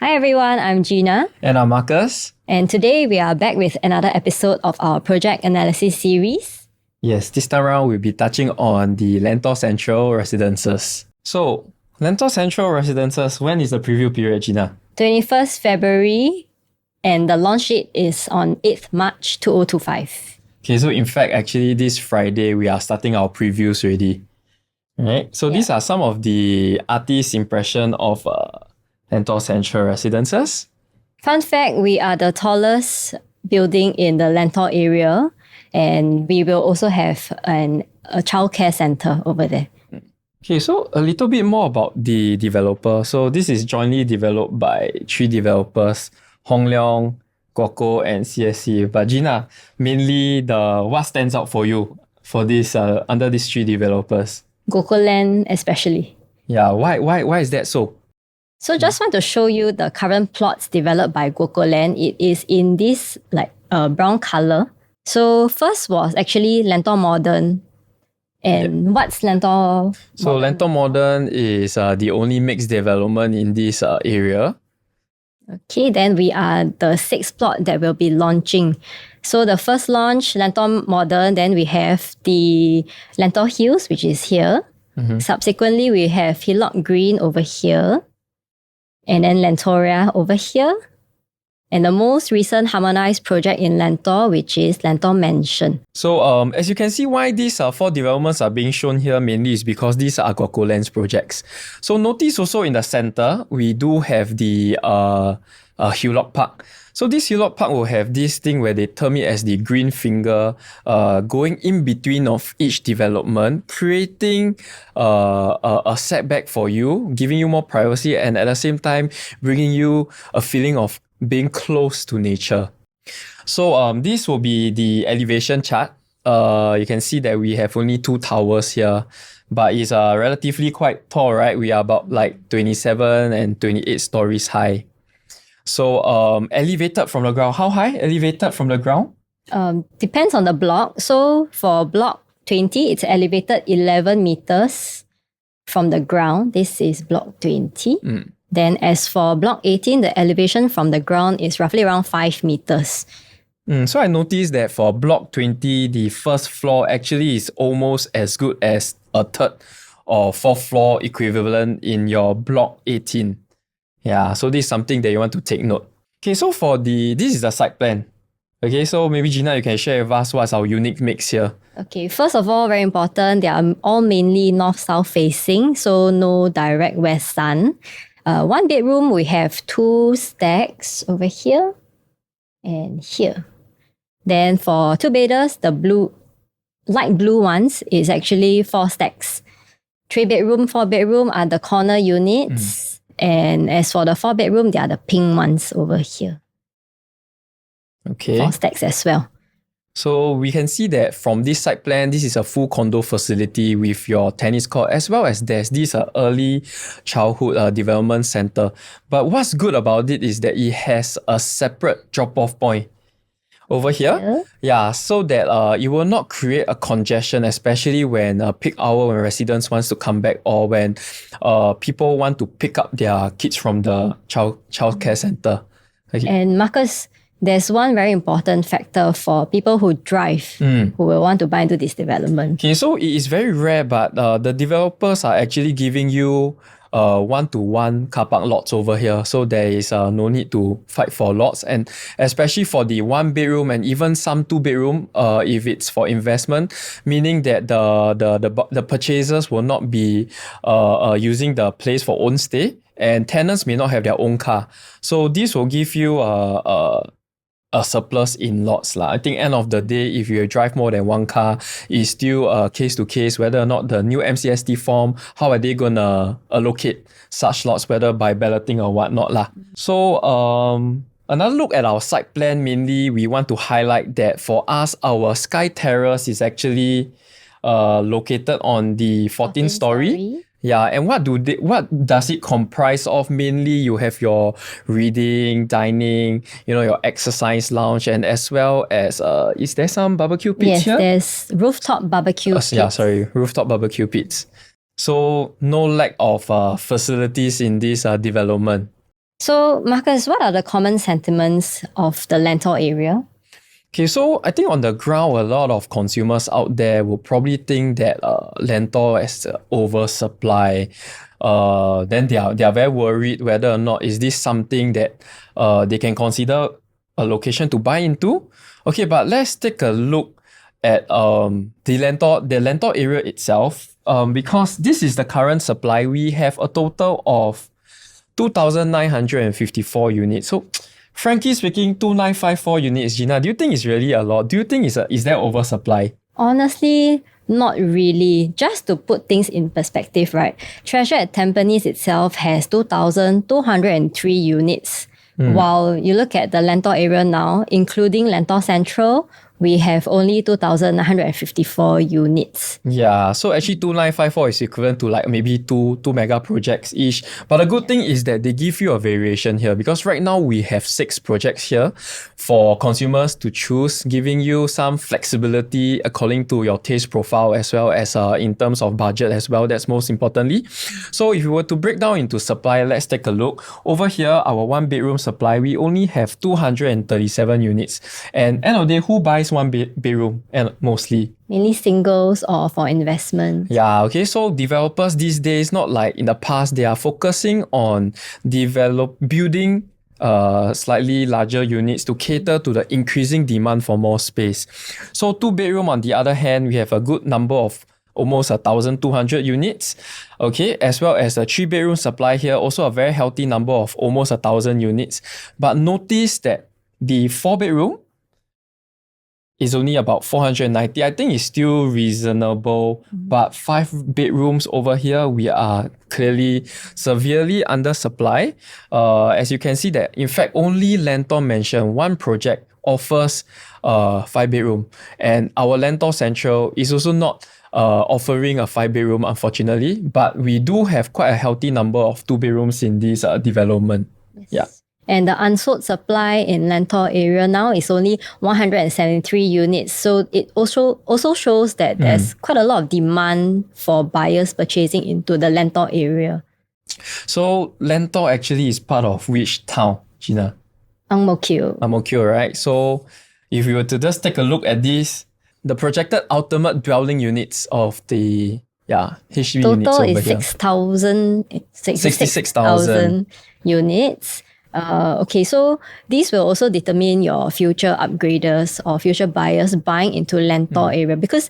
Hi everyone, I'm Gina. And I'm Marcus. And today we are back with another episode of our project analysis series. Yes, this time around we'll be touching on the Lentor Central Residences. So, Lentor Central Residences, when is the preview period, Gina? 21st February and the launch date is on 8th March 2025. Okay, so in fact, actually this Friday we are starting our previews already. Right? So these are some of the artist impression of Lentor Central Residences. Fun fact, we are the tallest building in the Lentor area and we will also have a childcare center over there. Okay, so a little bit more about the developer. So this is jointly developed by 3 developers, Hong Leong, Guoco, and CSC. But Gina, mainly what stands out for you for this under these 3 developers? Gokuland especially. Yeah, why is that so? So just want to show you the current plots developed by Gokuland. It is in this brown color. So first was actually Lentor Modern. And what's Lentor? So Lentor Modern is the only mixed development in this area. Okay, then we are the 6th plot that will be launching. So the first launch, Lentor Modern, then we have the Lentor Hills, which is here. Subsequently, we have Hillock Green over here. And then Lentoria over here. And the most recent harmonized project in Lentor, which is Lentor Mansion. So as you can see, why these 4 developments are being shown here mainly is because these are Gokuland's projects. So notice also in the center, we do have the Hillock Park. So this Hillock Park will have this thing where they term it as the green finger going in between of each development, creating a setback for you, giving you more privacy and at the same time bringing you a feeling of being close to nature. So this will be the elevation chart. You can see that we have only 2 towers here, but it's relatively quite tall, right? We are about like 27 and 28 stories high. So elevated from the ground, how high elevated from the ground? Depends on the block. So for block 20, it's elevated 11 meters from the ground. This is block 20. Then as for block 18, the elevation from the ground is roughly around 5 meters. So I noticed that for block 20, the first floor actually is almost as good as a 3rd or 4th floor equivalent in your block 18. Yeah, so this is something that you want to take note. Okay, so this is the site plan. Okay, so maybe Gina, you can share with us what's our unique mix here. Okay, first of all, very important, they are all mainly north-south facing, so no direct west sun. 1 bedroom, we have 2 stacks over here and here. Then for 2 bedders, the light blue ones is actually 4 stacks. 3 bedroom, 4 bedroom are the corner units. And as for the 4 bedroom, they are the pink ones over here. Okay. 4 stacks as well. So we can see that from this site plan, this is a full condo facility with your tennis court as well as there's this early childhood development center. But what's good about it is that it has a separate drop-off point over here. Yeah, so that it will not create a congestion, especially when peak hour when residents wants to come back or when people want to pick up their kids from the childcare center. Okay. And Marcus, there's one very important factor for people who drive, who will want to buy into this development. Okay, so it is very rare, but the developers are actually giving you 1-to-1 car park lots over here. So there is no need to fight for lots. And especially for the 1 bedroom and even some 2 bedroom, if it's for investment, meaning that the purchasers will not be using the place for own stay and tenants may not have their own car. So this will give you a surplus in lots. I think end of the day, if you drive more than 1 car, it's still case to case, whether or not the new MCST form, how are they going to allocate such lots, whether by balloting or whatnot. So another look at our site plan, mainly we want to highlight that for us, our Sky Terrace is actually located on the 14th story. Yeah, and what does it comprise of? Mainly, you have your reading, dining, your exercise lounge, and as well as is there some barbecue pits here? Yes, there's rooftop barbecue pits. Rooftop barbecue pits. So no lack of facilities in this development. So, Marcus, what are the common sentiments of the Lentor area? Okay, so I think on the ground, a lot of consumers out there will probably think that Lentor is oversupply. Then they are very worried whether or not is this something that they can consider a location to buy into. Okay, but let's take a look at the Lentor area itself. Because this is the current supply, we have a total of 2,954 units. So frankly speaking, 2,954 units, Gina, do you think it's really a lot? Do you think is there oversupply? Honestly, not really. Just to put things in perspective, right? Treasure at Tampines itself has 2,203 units. While you look at the Lentor area now, including Lentor Central, we have only 2,954 units. Yeah, so actually 2,954 is equivalent to like maybe two mega projects each. But the good thing is that they give you a variation here, because right now we have 6 projects here for consumers to choose, giving you some flexibility according to your taste profile, as well as in terms of budget as well. That's most importantly. So if you were to break down into supply, let's take a look. Over here, our 1-bedroom supply, we only have 237 units. And end of the day, who buys 1-bedroom? And mostly Mainly singles or for investment. yeah, okay. So developers these days, not like in the past, they are focusing on building slightly larger units to cater to the increasing demand for more space. So 2-bedroom, on the other hand, we have a good number of almost 1,200 units. Okay, as well as a 3-bedroom supply here, also a very healthy number of almost 1,000 units. But notice that the 4-bedroom is only about 490. I think it's still reasonable, but 5 bedrooms over here, we are clearly severely undersupply. As you can see that, in fact, only Lentor mentioned one project offers 5-bedroom, and our Lentor Central is also not offering a 5-bedroom, unfortunately, but we do have quite a healthy number of 2-bedrooms in this development. Yes. Yeah. And the unsold supply in Lentor area now is only 173 units. So it also shows that there's quite a lot of demand for buyers purchasing into the Lentor area. So Lentor actually is part of which town, Gina? Ang Mo Kio. Ang Mo Kio, right? So if we were to just take a look at this, the projected ultimate dwelling units of the HDB units Total over is here. 66,000 units. Okay, so these will also determine your future upgraders or future buyers buying into Lentor area, because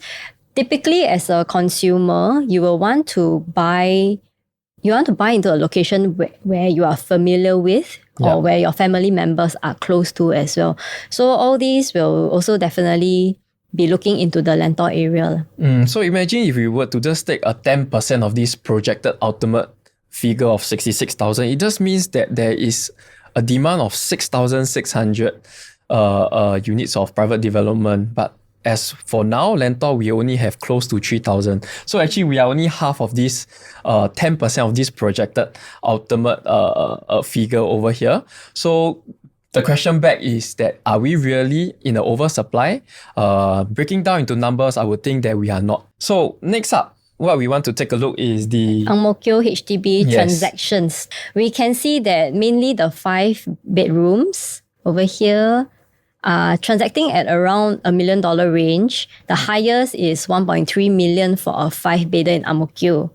typically as a consumer, you will want to buy into a location where you are familiar with or where your family members are close to as well. So all these will also definitely be looking into the Lentor area. So imagine if we were to just take a 10% of this projected ultimate figure of 66,000, it just means that there is a demand of 6,600 units of private development. But as for now, Lentor, we only have close to 3,000. So actually, we are only half of this 10% of this projected ultimate figure over here. So the question back is that, are we really in an oversupply? Breaking down into numbers, I would think that we are not. So next up, what we want to take a look is the Ang Mo Kio HDB transactions. We can see that mainly the 5 bedrooms over here are transacting at around $1 million range. The highest is 1.3 million for a 5-bedder in Ang Mo Kio.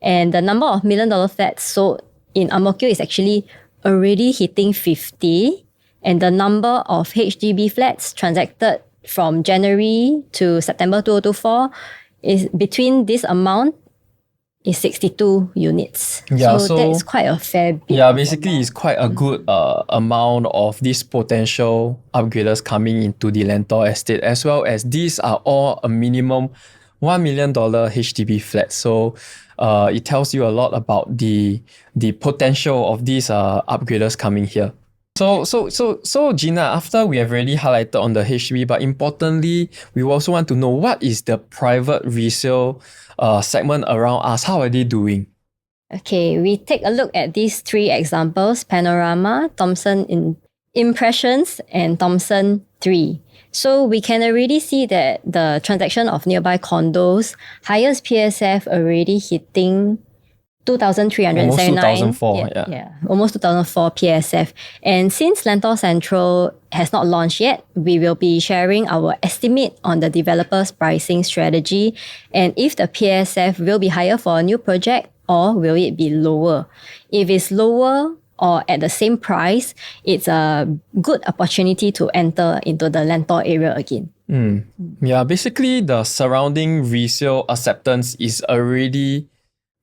And the number of $1 million flats sold in Ang Mo Kio is actually already hitting 50. And the number of HDB flats transacted from January to September 2024 is between this amount is 62 units. Yeah, so that's quite a fair bit. Yeah, basically it's quite a good amount of these potential upgraders coming into the Lentor estate, as well as these are all a minimum $1 million HDB flats. So it tells you a lot about the potential of these upgraders coming here. So Gina, after we have already highlighted on the HDB, but importantly, we also want to know what is the private resale segment around us. How are they doing? Okay, we take a look at these 3 examples: Panorama, Thomson Impressions, and Thomson 3. So we can already see that the transaction of nearby condos, highest PSF already hitting 2,379. Almost 2,004, yeah. Almost 2,004 PSF. And since Lentor Central has not launched yet, we will be sharing our estimate on the developer's pricing strategy and if the PSF will be higher for a new project or will it be lower. If it's lower or at the same price, it's a good opportunity to enter into the Lentor area again. Yeah, basically the surrounding resale acceptance is already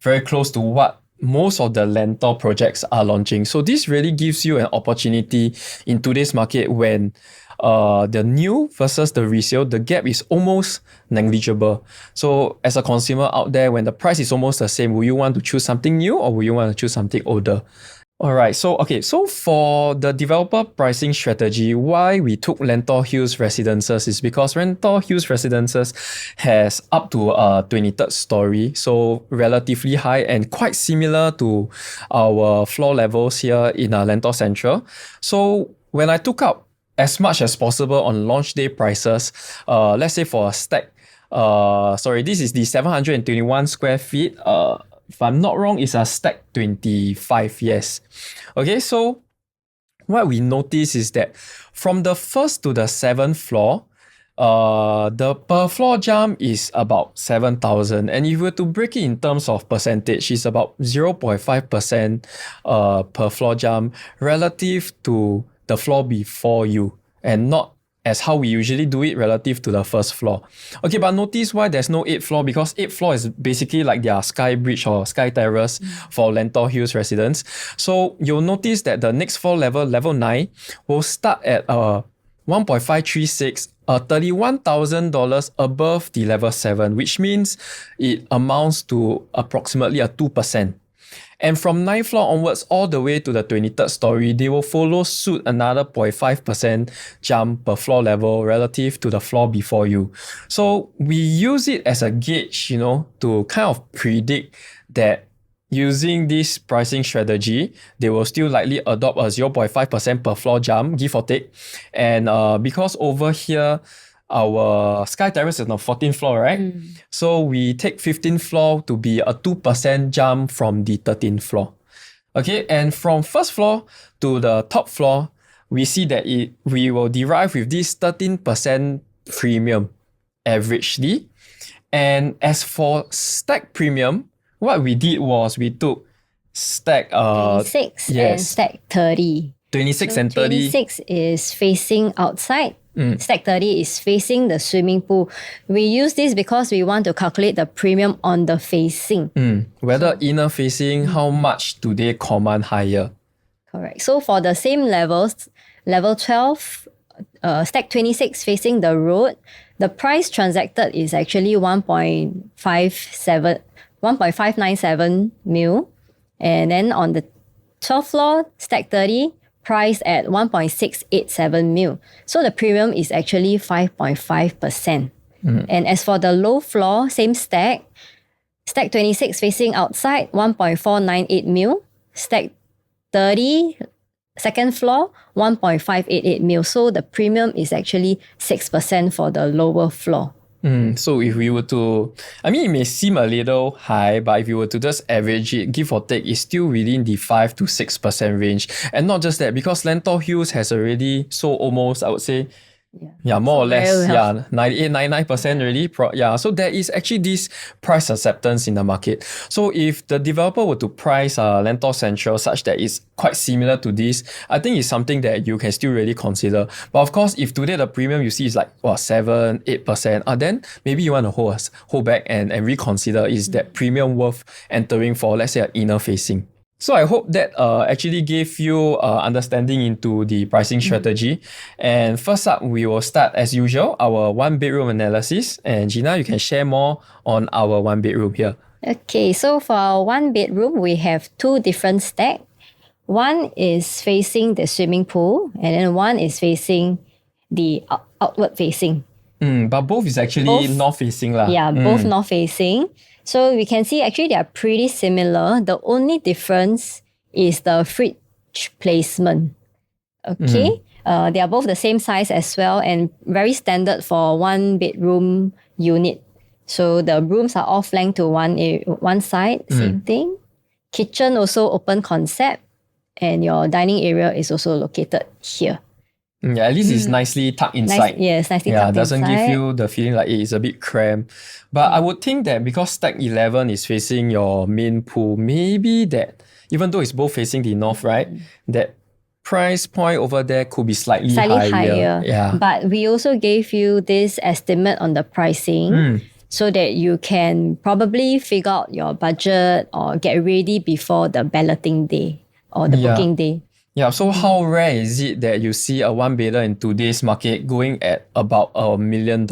very close to what most of the Lentor projects are launching. So this really gives you an opportunity in today's market when the new versus the resale, the gap is almost negligible. So as a consumer out there, when the price is almost the same, will you want to choose something new or will you want to choose something older? Alright, so for the developer pricing strategy, why we took Lentor Hills Residences is because Lentor Hills Residences has up to a 23rd story, so relatively high and quite similar to our floor levels here in Lentor Central. So when I took up as much as possible on launch day prices, let's say for a stack, this is the 721 square feet, if I'm not wrong, it's a stack 25, yes. Okay, so what we notice is that from the first to the 7th floor, the per floor jump is about 7,000. And if you were to break it in terms of percentage, it's about 0.5% per floor jump relative to the floor before you and not as how we usually do it relative to the first floor. Okay, but notice why there's no 8th floor, because 8th floor is basically like their sky bridge or sky terrace for Lentor Hills residents. So you'll notice that the next floor level 9, will start at 1.536, $31,000 above the level 7, which means it amounts to approximately a 2%. And from 9th floor onwards all the way to the 23rd story, they will follow suit another 0.5% jump per floor level relative to the floor before you. So we use it as a gauge, to kind of predict that using this pricing strategy, they will still likely adopt a 0.5% per floor jump, give or take. And because over here, our sky terrace is on the 14th floor, right? So we take 15th floor to be a 2% jump from the 13th floor. Okay, and from first floor to the top floor, we see that we will derive with this 13% premium averagely. And as for stack premium, what we did was we took stack 26 and stack 30. 26 and 30. 26 is facing outside. Stack 30 is facing the swimming pool. We use this because we want to calculate the premium on the facing. Whether inner facing, how much do they command higher? Correct. So for the same levels, level 12, stack 26 facing the road, the price transacted is actually 1.597 mil. And then on the 12th floor, stack 30, priced at 1.687 mil. So the premium is actually 5.5%. And as for the low floor, same stack 26 facing outside, 1.498 mil. Stack 30, second floor, 1.588 mil. So the premium is actually 6% for the lower floor. So if we were to, it may seem a little high, but if you were to just average it, give or take, it's still within the 5 to 6% range. And not just that, because Lentor Hills has already sold almost, I would say, more or less, 98, 99% already. So there is actually this price acceptance in the market. So if the developer were to price Lentor Central such that it's quite similar to this, I think it's something that you can still really consider. But of course, if today the premium you see is like 7, 8%, then maybe you want to hold back and reconsider, is that premium worth entering for, let's say, an inner facing. So I hope that actually gave you understanding into the pricing strategy. And first up, we will start as usual, our 1-bedroom analysis. And Gina, you can share more on our 1-bedroom here. Okay, so for our 1-bedroom, we have 2 different stacks. One is facing the swimming pool, and then one is facing the outward facing. But both is actually north facing lah. Yeah, both north facing. So we can see actually they are pretty similar. The only difference is the fridge placement. Okay, they are both the same size as well and very standard for 1-bedroom unit. So the rooms are all flanked to one side, same thing. kitchen also open concept, and your dining area is also located here. Yeah, at least it's nicely tucked inside. Yes, nicely Yeah, tucked doesn't give inside. you the feeling like it's a bit cramped. But I would think that because stack 11 is facing your main pool, maybe that even though it's both facing the north, right, that price point over there could be slightly higher. Yeah. But we also gave you this estimate on the pricing so that you can probably figure out your budget or get ready before the balloting day or the booking day. Yeah, so how rare is it that you see a one bedder in today's market going at about $1 million?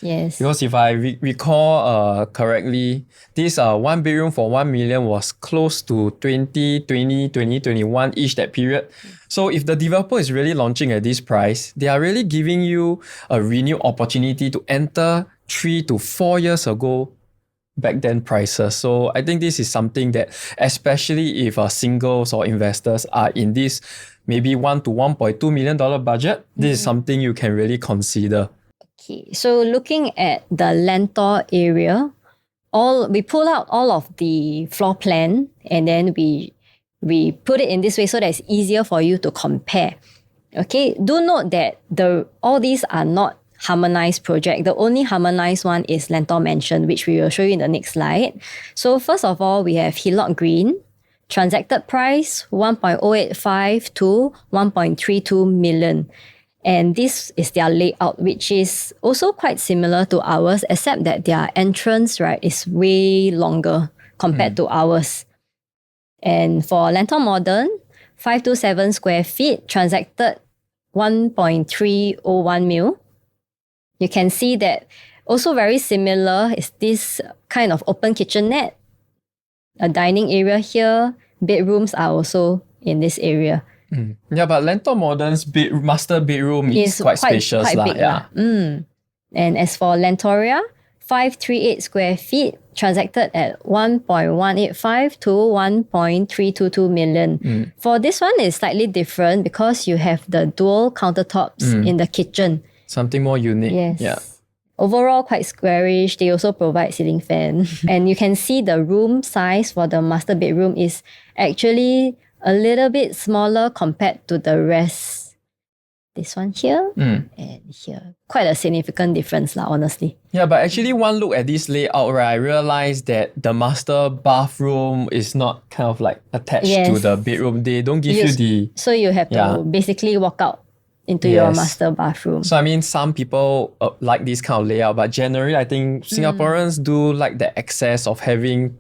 Yes. Because if I recall correctly, this one bedroom for 1 million was close to 2021-ish, that period. So if the developer is really launching at this price, they are really giving you a renewed opportunity to enter 3 to 4 years ago back then prices. So I think this is something that, especially if singles or investors are in this maybe $1 to $1.2 million budget, this is something you can really consider. Okay, so looking at the Lentor area, we pull out all of the floor plan and then we put it in this way so that it's easier for you to compare. Okay, do note that all these are not harmonized project. The only harmonized one is Lentor Mansion, which we will show you in the next slide. So first of all, we have Hillock Green, transacted price 1.085 to 1.32 million. And this is their layout, which is also quite similar to ours, except that their entrance, right, is way longer compared to ours. And for Lentor Modern, 527 square feet, transacted 1.301 mil. You can see that also very similar is this kind of open kitchenette, a dining area here. Bedrooms are also in this area. Yeah, but Lentor Modern's master bedroom is quite spacious. Quite big. And as for Lentoria, 538 square feet, transacted at 1.185 to 1.322 million. For this one, it's slightly different because you have the dual countertops in the kitchen. Something more unique. Yes. Yeah. Overall, quite squarish. They also provide ceiling fan. And you can see the room size for the master bedroom is actually a little bit smaller compared to the rest. This one here and here. Quite a significant difference, honestly. Yeah, but actually one look at this layout, right, I realized that the master bathroom is not kind of like attached to the bedroom. They don't give you the... So you have to basically walk out into your master bathroom. So I mean, some people like this kind of layout, but generally I think Singaporeans do like the access of having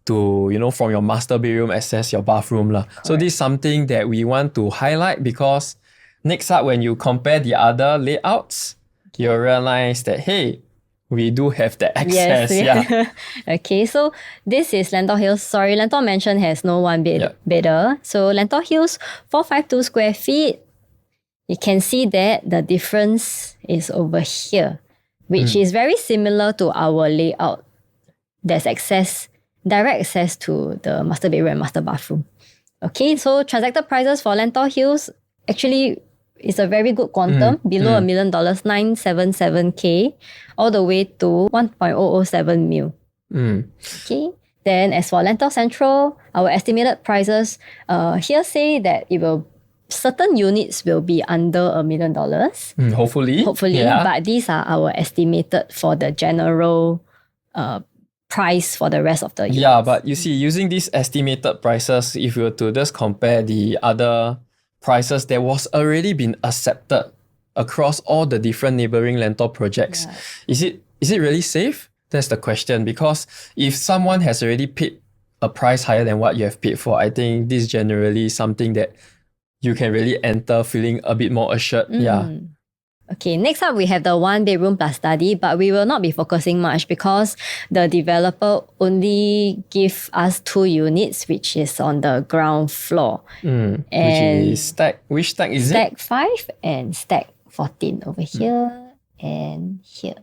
to, from your master bedroom access your bathroom. So this is something that we want to highlight because next up, when you compare the other layouts, you'll realize that, hey, we do have the access. Yes. Okay, so this is Lentor Hills. Sorry, Lentor Mansion has no one bedder. So Lentor Hills, 452 square feet. You can see that the difference is over here, which is very similar to our layout. There's direct access to the master bedroom and master bathroom. Okay, so transacted prices for Lentor Hills actually is a very good quantum, below $1 million, 977K, all the way to 1.007 mil. Okay. Then as for Lentor Central, our estimated prices here say that certain units will be under $1 million. Hopefully. But these are our estimated for the general price for the rest of the units. Yeah, but you see, using these estimated prices, if you were to just compare the other prices that was already been accepted across all the different neighboring Lentor projects, is it really safe? That's the question. Because if someone has already paid a price higher than what you have paid for, I think this is generally something that you can really enter feeling a bit more assured. Okay, next up we have the one bedroom plus study, but we will not be focusing much because the developer only give us 2 units, which is on the ground floor. And which stack is it? Stack 5 and stack 14 over here and here.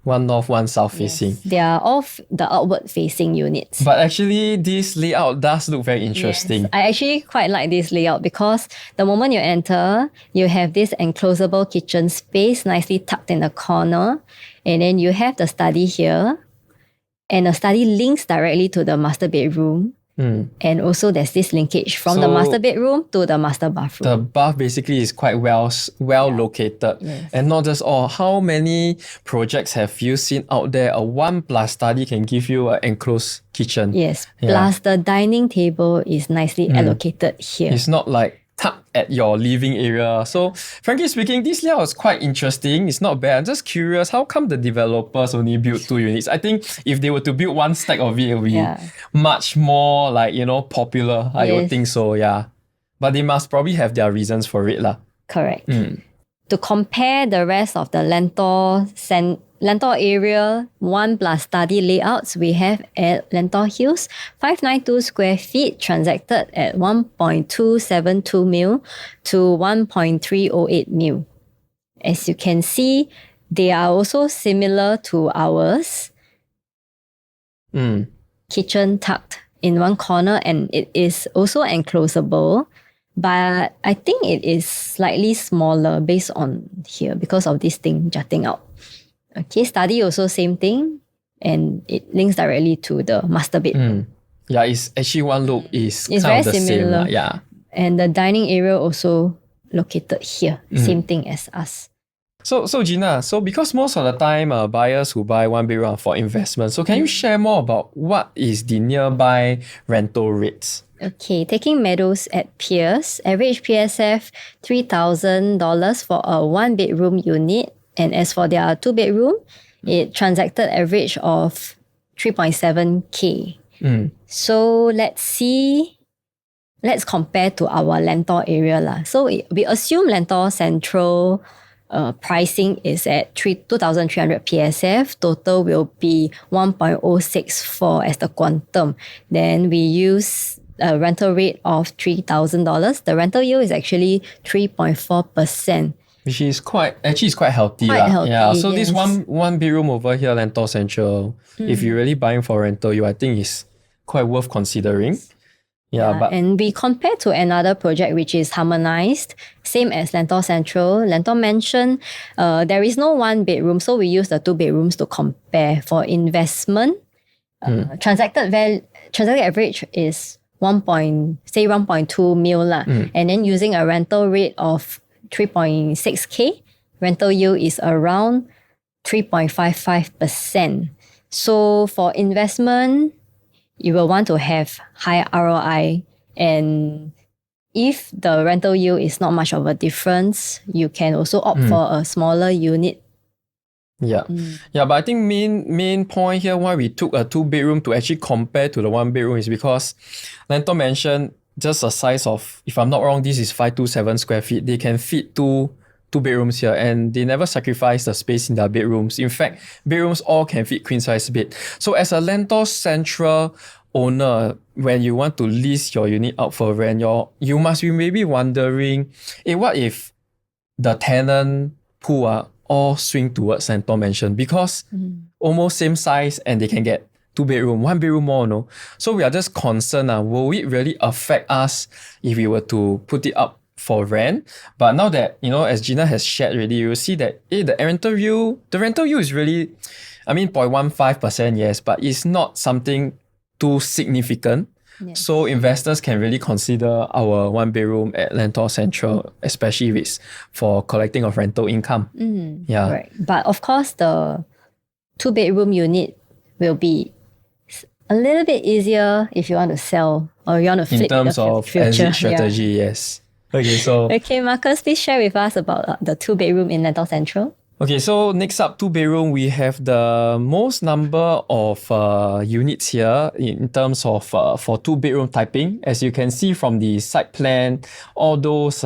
One north, one south facing. They are all the outward facing units. But actually, this layout does look very interesting. Yes, I actually quite like this layout because the moment you enter, you have this enclosable kitchen space nicely tucked in the corner. And then you have the study here. And the study links directly to the master bedroom. And also there's this linkage from the So master bedroom to the master The bathroom. bath basically is quite well located. Yes. And not just all, how many projects have you seen out there? A 1+ study can give you an enclosed kitchen. Yes, Yeah. plus the dining table is nicely allocated here. It's not like tucked at your living area. So frankly speaking, this layout is quite interesting. It's not bad. I'm just curious, how come the developers only built 2 units? I think if they were to build one stack of it, it would be much more like, popular. I would think so, yeah. But they must probably have their reasons for it lah. Correct. To compare the rest of the Lentor area 1+ study layouts, we have at Lentor Hills, 592 square feet transacted at 1.272 mil to 1.308 mil. As you can see, they are also similar to ours. Kitchen tucked in one corner, and it is also enclosable. But I think it is slightly smaller based on here because of this thing jutting out. Okay, study also same thing, and it links directly to the master bedroom. Yeah, it's actually one look is It's kind very of the similar. same. Yeah. And the dining area also located here, same thing as us. So Gina, because most of the time buyers who buy 1 bedroom are for investment, so can you share more about what is the nearby rental rates? Okay, taking Meadows at Pierce, average PSF $3,000 for a 1-bedroom unit. And as for their 2-bedroom, it transacted average of 3.7K. So let's compare to our Lentor area lah. So we assume Lentor Central pricing is at 2,300 PSF. Total will be 1.064 as the quantum. Then we use a rental rate of $3,000. The rental yield is actually 3.4%. Which is quite healthy. Quite healthy, Yeah. So this yes. one bedroom over here, Lentor Central, if you're really buying for rental, I think is quite worth considering. And we compare to another project which is harmonized, same as Lentor Central. Lentor mentioned there is no 1-bedroom, so we use the 2 bedrooms to compare. For investment, transacted average is 1.2 mil lah. And then using a rental rate of 3.6K, rental yield is around 3.55%. So for investment, you will want to have high ROI, and if the rental yield is not much of a difference, you can also opt for a smaller unit. Yeah, but I think main point here why we took a 2-bedroom to actually compare to the 1-bedroom is because Lentor mentioned just a size of, if I'm not wrong, this is 527 square feet. They can fit two bedrooms here, and they never sacrifice the space in their bedrooms. In fact, bedrooms all can fit queen size bed. So as a Lentor Central owner, when you want to lease your unit out for rent, you must be maybe wondering, what if the tenant pool are all swing towards Lentor Mansion, because almost same size and they can get 2-bedroom, 1-bedroom more, no? So we are just concerned, will it really affect us if we were to put it up for rent? But now that, as Gina has shared already, you will see that the rental yield is really, 0.15%, yes, but it's not something too significant. Yes. So investors can really consider our 1-bedroom at Lentor Central, especially if it's for collecting of rental income. Yeah. Right. But of course, the 2-bedroom unit will be a little bit easier if you want to sell or you want to flip in terms in the of future. exit strategy, yes. Okay, so Okay, Marcus, please share with us about the 2-bedroom in Lentor Central. Okay, so next up, 2-bedroom, we have the most number of units here in terms of for 2-bedroom typing. As you can see from the site plan, all those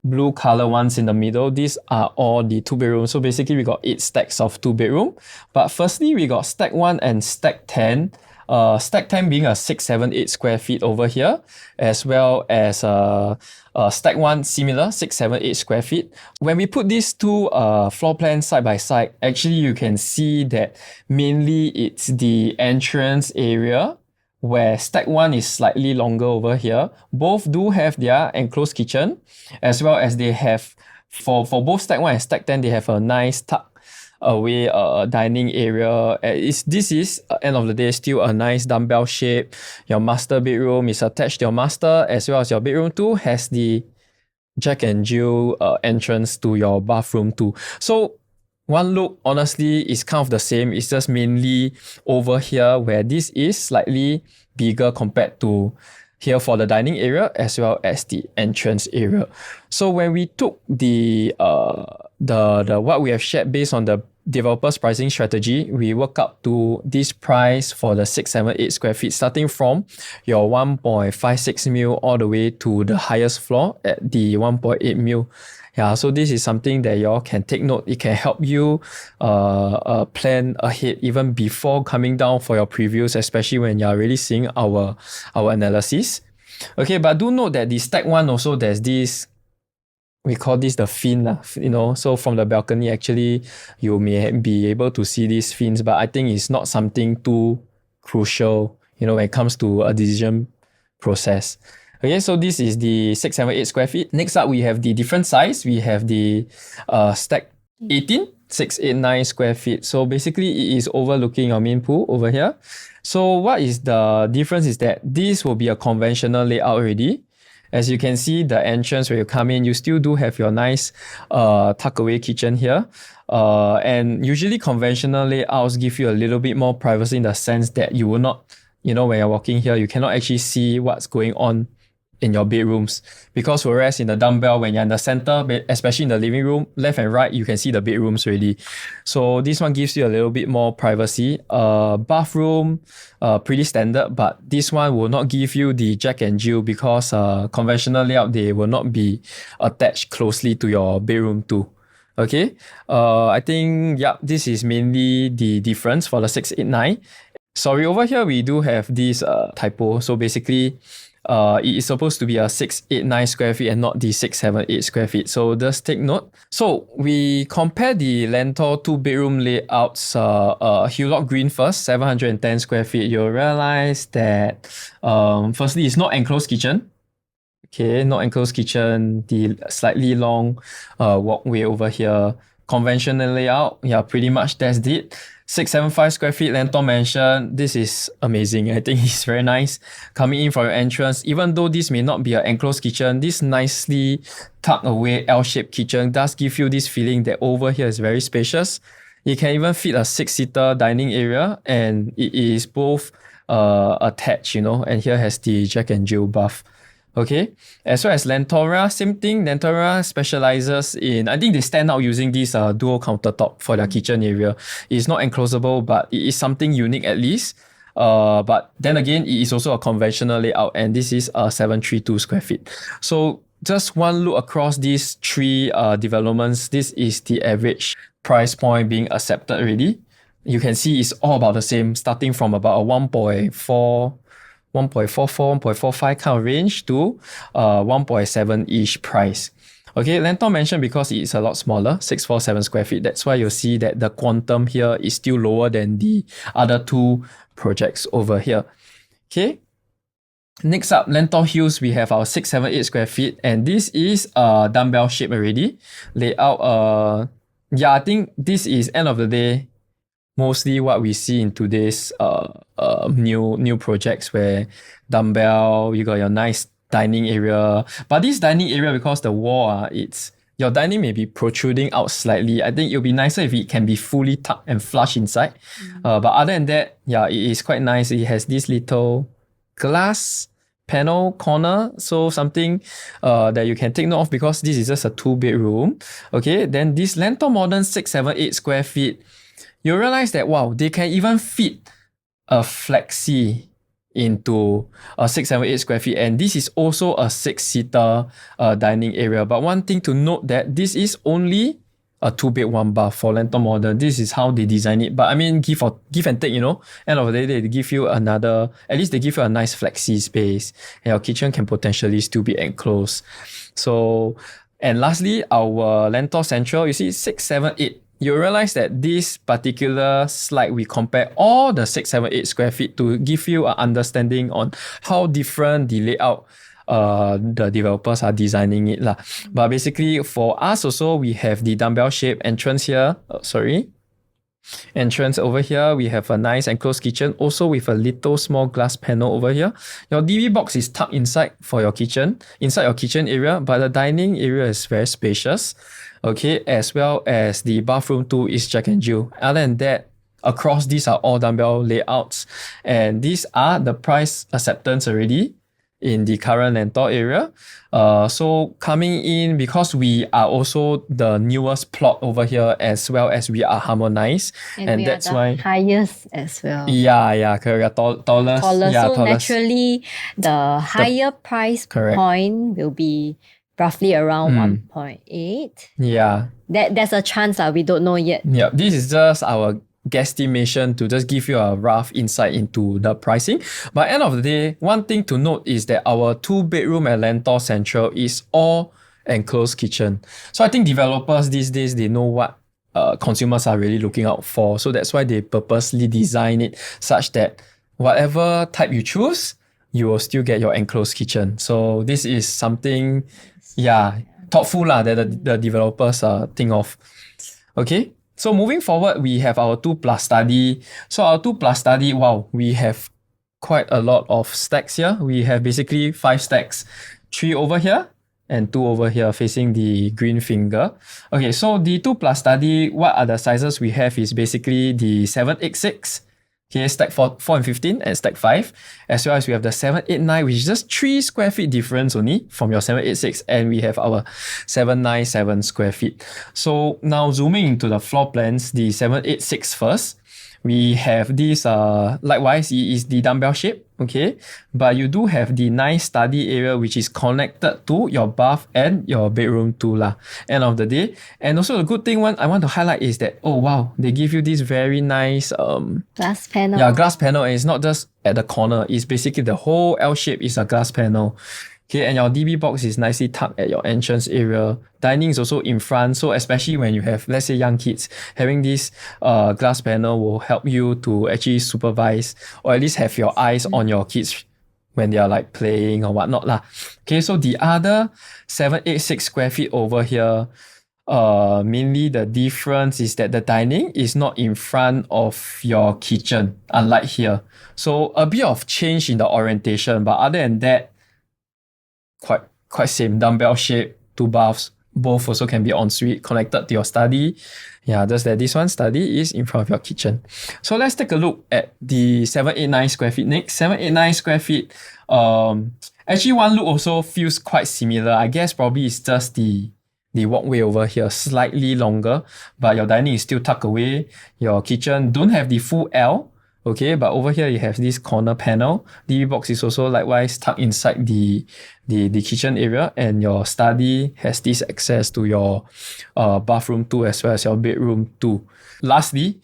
blue color ones in the middle, these are all the 2-bedrooms. So basically, we got 8 stacks of 2-bedroom. But firstly, we got stack 1 and stack 10. Stack 10 being a 678 square feet over here, as well as stack 1 similar 678 square feet. When we put these two floor plans side by side, actually you can see that mainly it's the entrance area where stack 1 is slightly longer over here. Both do have their enclosed kitchen, as well as they have, for both stack 1 and stack 10, they have a nice tuck away dining area. This is end of the day still a nice dumbbell shape. Your master bedroom is attached to your master, as well as your bedroom too has the Jack and Jill entrance to your bathroom too. So one look honestly is kind of the same. It's just mainly over here where this is slightly bigger compared to here for the dining area as well as the entrance area. So when we took the what we have shared based on the developer's pricing strategy, we work up to this price for the 678 square feet, starting from your 1.56 mil all the way to the highest floor at the 1.8 mil. Yeah, so this is something that y'all can take note. It can help you plan ahead even before coming down for your previews, especially when you're really seeing our analysis. Okay, but do note that the stack one also there's this, we call this the fin, so from the balcony actually you may be able to see these fins, but I think it's not something too crucial, when it comes to a decision process. Okay, so this is the 678 square feet. Next up, we have the different size. We have the stack 18, 689 square feet. So basically, it is overlooking your main pool over here. So what is the difference is that this will be a conventional layout already. As you can see, the entrance where you come in, you still do have your nice tuck away kitchen here. And usually conventional layouts give you a little bit more privacy in the sense that you will not, when you're walking here, you cannot actually see what's going on in your bedrooms, because whereas in the dumbbell, when you're in the center, especially in the living room, left and right, you can see the bedrooms already. So this one gives you a little bit more privacy. Bathroom, pretty standard, but this one will not give you the Jack and Jill because conventional layout, they will not be attached closely to your bedroom too. Okay, I think, this is mainly the difference for the 689. Sorry, over here we do have this typo. So basically, it is supposed to be a 689 square feet and not the 678 square feet. So just take note. So we compare the Lentor 2-bedroom layouts, Hulot Green first, 710 square feet. You'll realize that firstly, it's not enclosed kitchen. Okay, not enclosed kitchen. The slightly long walkway over here. Conventional layout, pretty much that's it. 675 square feet Lentor Mansion. This is amazing. I think it's very nice. Coming in from your entrance, even though this may not be an enclosed kitchen, this nicely tucked away L-shaped kitchen does give you this feeling that over here is very spacious. It can even fit a 6-seater dining area, and it is both attached, and here has the Jack and Jill bath. Okay, as well as Lentora, same thing. Lentora specializes in, I think they stand out using this dual countertop for their kitchen area. It's not enclosable, but it is something unique at least. But then again, it is also a conventional layout, and this is 732 square feet. So just one look across these three developments, this is the average price point being accepted already. You can see it's all about the same, starting from about a 1.44, 1.45 kind of range to 1.7-ish price. Okay, Lentor Mansion, because it is a lot smaller, 647 square feet. That's why you'll see that the quantum here is still lower than the other two projects over here. Okay. Next up, Lentor Hills, we have our 678 square feet, and this is a dumbbell shape already. Layout, I think this is end of the day mostly what we see in today's new projects, where dumbbell, you got your nice dining area. But this dining area, because the wall, your dining may be protruding out slightly. I think it'll be nicer if it can be fully tucked and flush inside. But other than that, it is quite nice. It has this little glass panel corner, so something that you can take note of, because this is just a 2-bedroom. Okay, then this Lentor Modern 678 square feet, you realize that, wow, they can even fit a flexi into a 678 square feet, and this is also a 6-seater dining area. But one thing to note, that this is only a 2-bed 1-bath for Lentor Modern. This is how they design it. But I mean, give and take, end of the day, they give you at least they give you a nice flexi space, and your kitchen can potentially still be enclosed. So, and lastly, our Lentor Central, you see 678. You realize that this particular slide, we compare all the 678 square feet to give you an understanding on how different the layout the developers are designing it. But basically, for us also, we have the dumbbell shape entrance here. entrance over here, we have a nice enclosed kitchen, also with a little small glass panel over here. Your DB box is tucked inside for your kitchen, inside your kitchen area, but the dining area is very spacious. Okay, as well as the bathroom too is Jack and Jill. Other than that, across these are all dumbbell layouts, and these are the price acceptance already in the current Lentor area. So coming in, because we are also the newest plot over here, as well as we are harmonized, and we that's are the why highest as well. yeah, correct. We are tallest. Taller. Yeah, So tallest. naturally, the higher price Correct. point will be roughly around 1.8. Yeah. There's a chance we don't know yet. Yeah, this is just our guesstimation to just give you a rough insight into the pricing. But end of the day, one thing to note is that our 2-bedroom at Lentor Central is all enclosed kitchen. So I think developers these days, they know what consumers are really looking out for. So that's why they purposely design it such that whatever type you choose, you will still get your enclosed kitchen. So this is something, thoughtful that the developers think of. Okay. So moving forward, we have our 2+ study. So our 2+ study, wow, we have quite a lot of stacks here. We have basically 5 stacks, 3 over here and 2 over here facing the green finger. Okay, so the 2+ study, what are the sizes we have is basically the 786, okay, stack 4 and 15 and stack 5, as well as we have the 789, which is just 3 square feet difference only from your 786, and we have our 797 square feet. So now zooming into the floor plans, the 786 first, we have this, likewise, it is the dumbbell shape, okay? But you do have the nice study area which is connected to your bath and your bedroom too lah, end of the day. And also the good thing I want to highlight is that, oh wow, they give you this very nice glass panel. Yeah, glass panel, and it's not just at the corner, it's basically the whole L shape is a glass panel. Okay, and your DB box is nicely tucked at your entrance area. Dining is also in front, so especially when you have, let's say, young kids, having this glass panel will help you to actually supervise or at least have your eyes on your kids when they are like playing or whatnot lah. Okay, so the other 786 square feet over here, mainly the difference is that the dining is not in front of your kitchen, unlike here. So a bit of change in the orientation, but other than that, quite same. Dumbbell shape, 2 baths, both also can be ensuite, connected to your study. Yeah, just that this one study is in front of your kitchen. So let's take a look at the 789 square feet next. 789 square feet, actually one look also feels quite similar. I guess probably it's just the walkway over here, slightly longer, but your dining is still tucked away. Your kitchen don't have the full L, okay, but over here you have this corner panel. DB box is also likewise tucked inside the kitchen area, and your study has this access to your bathroom too, as well as your bedroom too. Lastly,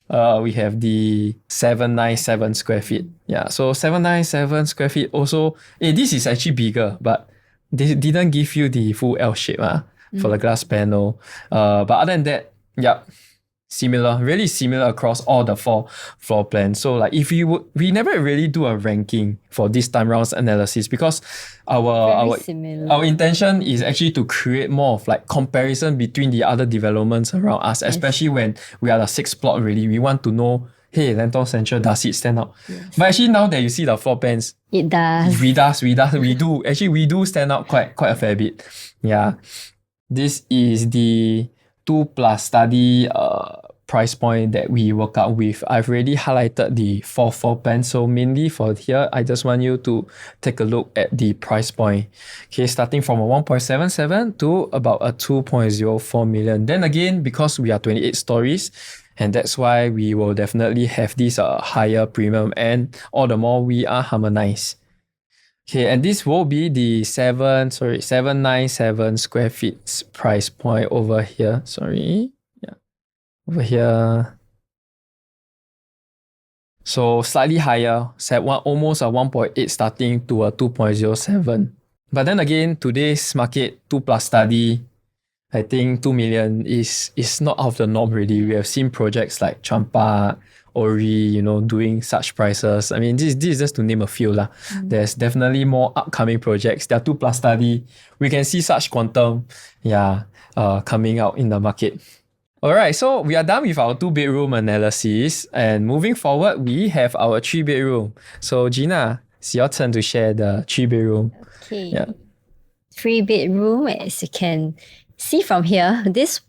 we have the 797 square feet. Yeah, so 797 square feet also, this is actually bigger, but they didn't give you the full L shape for the glass panel. But other than that, yeah, really similar across all the 4 floor plans. So like if we never really do a ranking for this time round's analysis, because our intention is actually to create more of like comparison between the other developments around us, especially when we are the 6th plot really. We want to know, hey, Lentor Central, does it stand out? Yes. But actually now that you see the floor plans, it does. We do. Actually, we do stand out quite a fair bit. Yeah. This is the 2+ study price point that we work out with. I've already highlighted the 4 floor plans. So mainly for here, I just want you to take a look at the price point. Okay, starting from a 1.77 to about a 2.04 million. Then again, because we are 28 stories, and that's why we will definitely have this higher premium, and all the more we are harmonized. Okay, and this will be the 797 square feet price point over here. Over here. So slightly higher, almost a 1.8 starting to a 2.07. But then again, today's market 2+ study, I think 2 million is not out of the norm really. We have seen projects like Champa, Ori, doing such prices. I mean, this is just to name a few lah. There's definitely more upcoming projects. There are 2+ study. We can see such quantum, coming out in the market. Alright, so we are done with our 2-bedroom analysis, and moving forward, we have our 3-bedroom. So Gina, it's your turn to share the 3-bedroom. Okay. Yeah. 3-bedroom, as you can see from here, this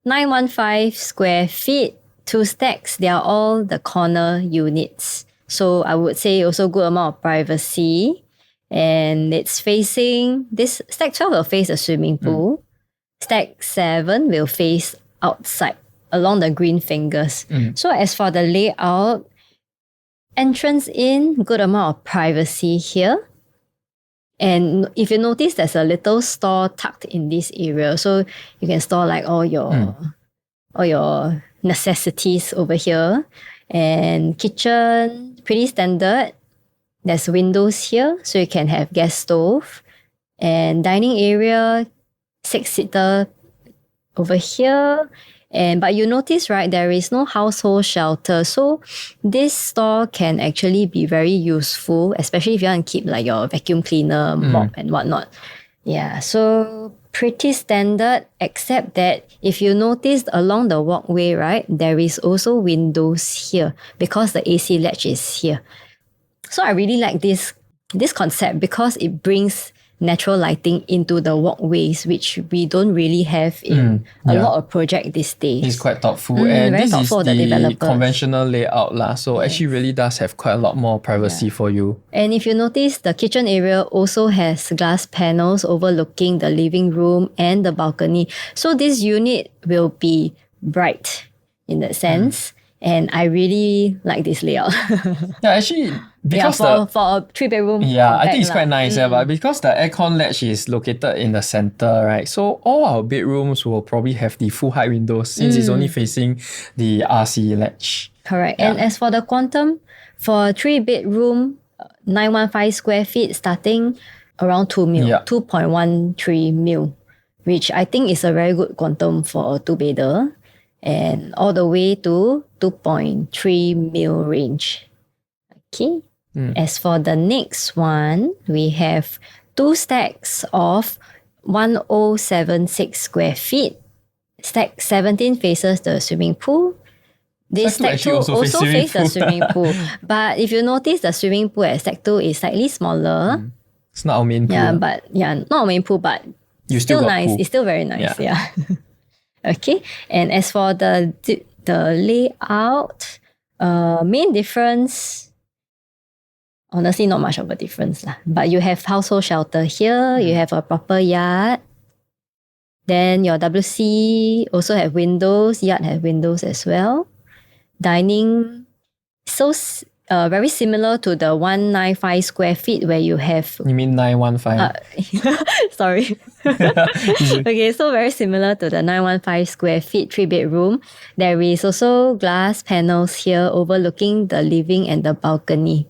915 square feet, 2 stacks, they are all the corner units. So I would say also good amount of privacy. And it's facing, this stack 12 will face a swimming pool. Stack 7 will face outside along the green fingers. So as for the layout, entrance in, good amount of privacy here. And if you notice, there's a little store tucked in this area. So you can store like all your necessities over here. And kitchen, pretty standard. There's windows here, so you can have gas stove. And dining area, 6-seater over here. But you notice, right, there is no household shelter. So this store can actually be very useful, especially if you want to keep like your vacuum cleaner, mop and whatnot. Yeah, so pretty standard, except that if you notice along the walkway, right, there is also windows here because the AC latch is here. So I really like this concept because it brings natural lighting into the walkways, which we don't really have in a lot of projects these days. It's quite thoughtful. And this is the conventional layout lah. So actually really does have quite a lot more privacy for you. And if you notice, the kitchen area also has glass panels overlooking the living room and the balcony. So this unit will be bright in that sense. And I really like this layout. Yeah, actually, because for a 3-bedroom. Yeah, I think it's quite nice. But because the aircon latch is located in the center, right? So all our bedrooms will probably have the full height windows since it's only facing the RC latch. Correct. Yeah. And as for the quantum, for 3-bedroom, 915 square feet, starting around 2 mil, 2.13 mil, which I think is a very good quantum for a 2-bedder. And all the way to 2.3 mil range. Okay. As for the next one, we have 2 stacks of 1076 square feet. Stack 17 faces the swimming pool. This stack 2 also faces the swimming pool. But if you notice, the swimming pool at stack 2 is slightly smaller. It's not our main pool. Not our main pool, but you still nice. Pool. It's still very nice. Yeah. Okay, and as for the layout, main difference, honestly, not much of a difference lah. But you have household shelter here, you have a proper yard. Then your WC also have windows, yard have windows as well. Dining, so very similar to the 195 square feet where you have... You mean 915? Sorry. Okay, so very similar to the 915 square feet 3-bedroom. There is also glass panels here overlooking the living and the balcony.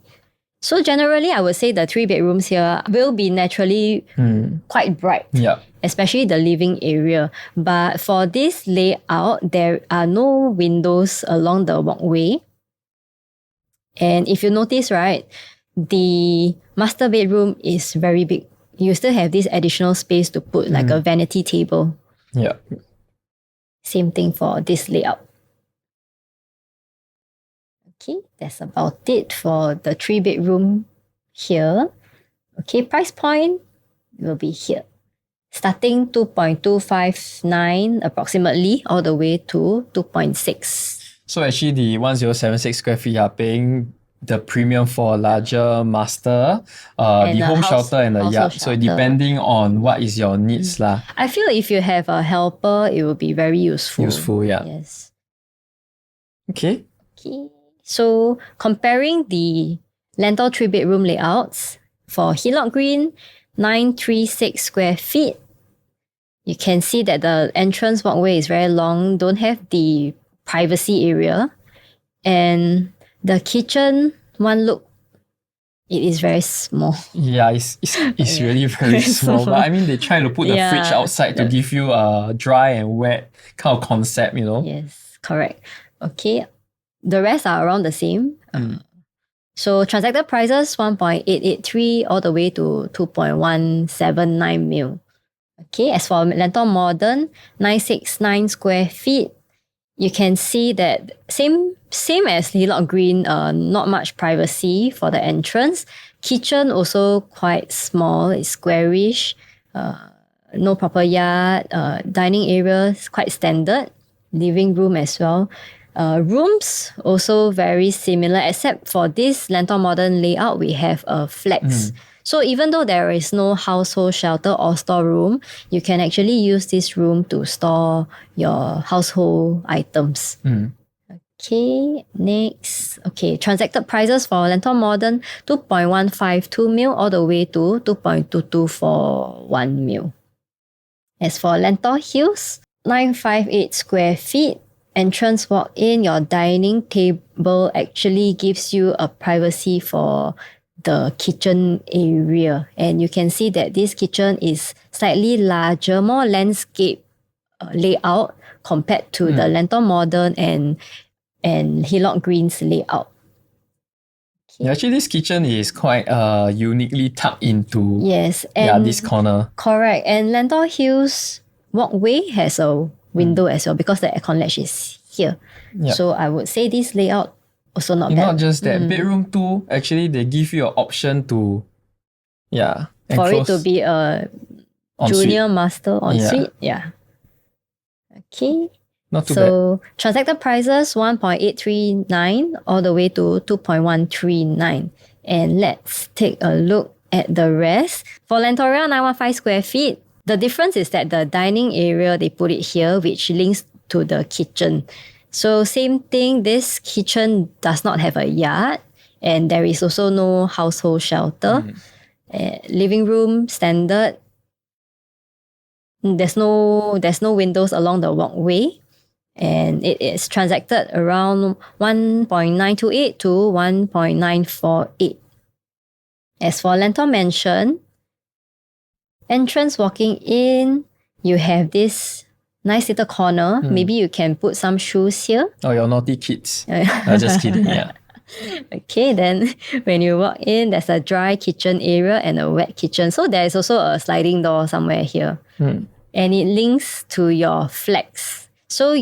So generally, I would say the 3-bedrooms here will be naturally quite bright. Yeah. Especially the living area. But for this layout, there are no windows along the walkway. And if you notice, right, the master bedroom is very big. You still have this additional space to put like a vanity table. Yeah. Same thing for this layout. Okay, that's about it for the 3-bedroom here. Okay, price point will be here. Starting 2.259 approximately all the way to 2.6. So actually the 1076 square feet are paying the premium for a larger master, the home shelter and the yard. So depending on what is your needs lah. I feel if you have a helper, it will be very useful. Yeah. Yes. Okay. So comparing the Lentor 3-bedroom layouts for Hillock Green, 936 square feet. You can see that the entrance walkway is very long, don't have the privacy area. And the kitchen, one look, it is very small. Yeah, it's really very small. But I mean, they try to put the fridge outside to give you a dry and wet kind of concept, you know? Yes, correct. Okay, the rest are around the same. So transacted prices 1.883 all the way to 2.179 mil. Okay, as for Lentor Modern, 969 square feet, you can see that same as Hillock Green, not much privacy for the entrance. Kitchen also quite small, it's squarish, no proper yard. Dining area is quite standard. Living room as well. Rooms also very similar, except for this Lentor Modern layout, we have a flex. So even though there is no household shelter or storeroom, you can actually use this room to store your household items. Okay, next. Okay, transacted prices for Lentor Modern, 2.152 mil all the way to 2.2241 mil. As for Lentor Hills, 958 square feet, entrance walk-in, your dining table actually gives you a privacy for the kitchen area. And you can see that this kitchen is slightly larger, more landscape layout compared to the Lentor Modern and Hillock Green's layout. Yeah, actually, this kitchen is quite uniquely tucked into this corner. Correct. And Lentor Hills walkway has a window as well because the aircon latch is here. Yep. So I would say this layout also not bad. Not just that, bedroom 2, actually they give you an option to for it to be a junior master ensuite. Yeah. Okay. Not too so transacted prices 1.839 all the way to 2.139. And let's take a look at the rest. For Lentoria 915 square feet, the difference is that the dining area, they put it here, which links to the kitchen. So same thing, this kitchen does not have a yard, and there is also no household shelter. Living room, standard. There's no windows along the walkway. And it is transacted around 1.928 to 1.948. As for Lentor Mansion, entrance walking in, you have this nice little corner. Maybe you can put some shoes here. Oh, your naughty kids. Just kidding, yeah. Okay, then when you walk in, there's a dry kitchen area and a wet kitchen. So there is also a sliding door somewhere here. And it links to your flex. So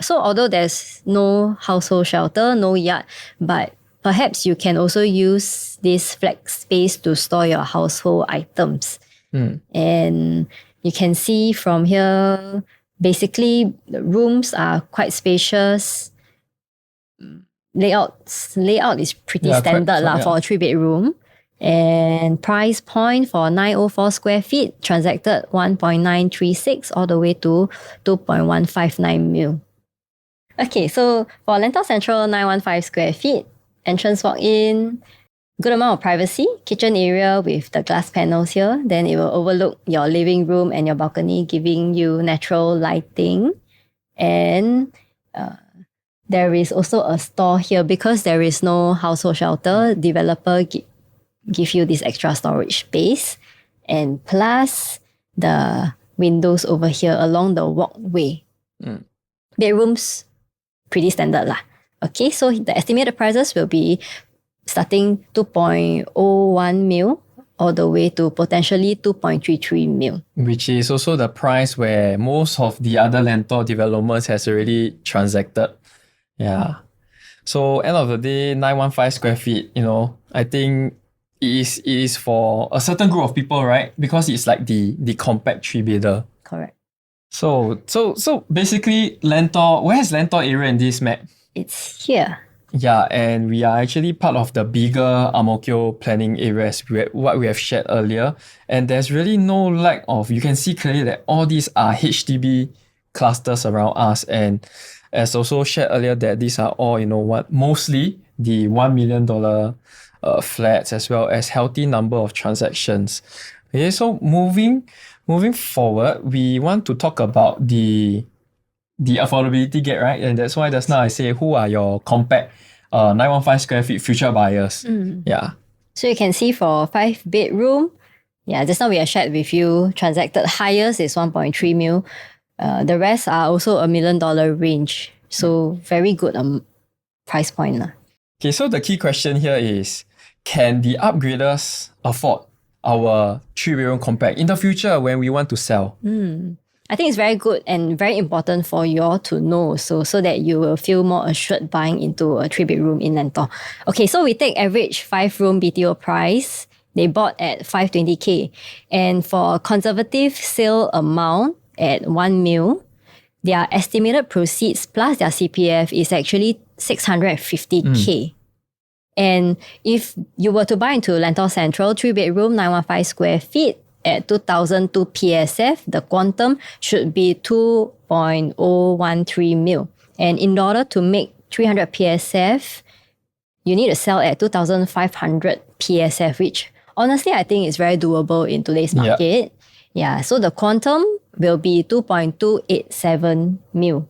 although there's no household shelter, no yard, but perhaps you can also use this flex space to store your household items. And you can see from here, basically the rooms are quite spacious. Layout is pretty standard for a 3-bedroom. And price point for 904 square feet, transacted 1.936 all the way to 2.159 mil. Okay, so for Lentor Central 915 square feet, entrance walk-in, good amount of privacy, kitchen area with the glass panels here. Then it will overlook your living room and your balcony, giving you natural lighting. And there is also a store here because there is no household shelter. Developer give you this extra storage space, and plus the windows over here along the walkway. Bedrooms, pretty standard lah. Okay, so the estimated prices will be starting 2.01 mil all the way to potentially 2.33 mil. Which is also the price where most of the other Lentor developments has already transacted. Yeah. So end of the day, 915 square feet, I think it is for a certain group of people, right? Because it's like the compact 3-bedder. Correct. So basically, Lentor, where is Lentor area in this map? It's here. Yeah, and we are actually part of the bigger Ang Mo Kio planning areas, what we have shared earlier. And there's really no lack of, you can see clearly that all these are HDB clusters around us. And as also shared earlier, that these are all, mostly the $1 million flats, as well as healthy number of transactions. Okay, so moving forward, we want to talk about the affordability gap, right? And that's why just now I say, who are your compact 915 square feet future buyers? Yeah. So you can see for 5-bedroom, just now we have shared with you, transacted highest is 1.3 mil. The rest are also $1 million range. So very good price point lah. Okay, so the key question here is, can the upgraders afford our 3-bedroom compact in the future when we want to sell? I think it's very good and very important for you all to know so that you will feel more assured buying into a 3-bedroom in Lentor. Okay, so we take average 5-room BTO price. They bought at 520K. And for conservative sale amount at 1 mil, their estimated proceeds plus their CPF is actually 650K. And if you were to buy into Lentor Central, 3-bedroom, 915 square feet, at 2002 PSF, the quantum should be 2.013 mil. And in order to make 300 PSF, you need to sell at 2,500 PSF, which honestly I think is very doable in today's market. Yeah, so the quantum will be 2.287 mil.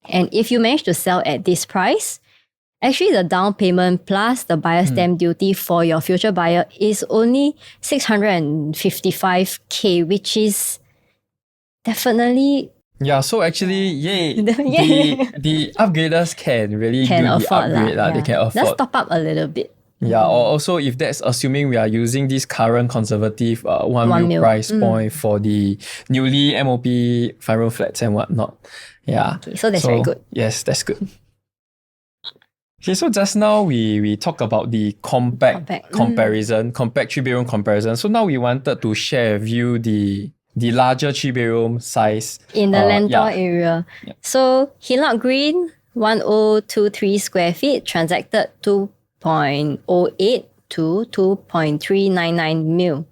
And if you manage to sell at this price, actually, the down payment plus the buyer stamp duty for your future buyer is only 655K, which is definitely... Yeah, so actually, the upgraders can really do the upgrade. They can afford. Let's top up a little bit. Yeah, or also if that's assuming we are using this current conservative 1 mil price point for the newly MOP 5-room flats and whatnot. Yeah. Okay, so that's very good. Yes, that's good. Okay, so just now we talked about the compact comparison, compact 3-bedroom comparison. So now we wanted to share with you the larger 3-bedroom size in the Lentor area. Yeah. So Hillock Green, 1023 square feet, transacted 2.08 to 2.399 mil.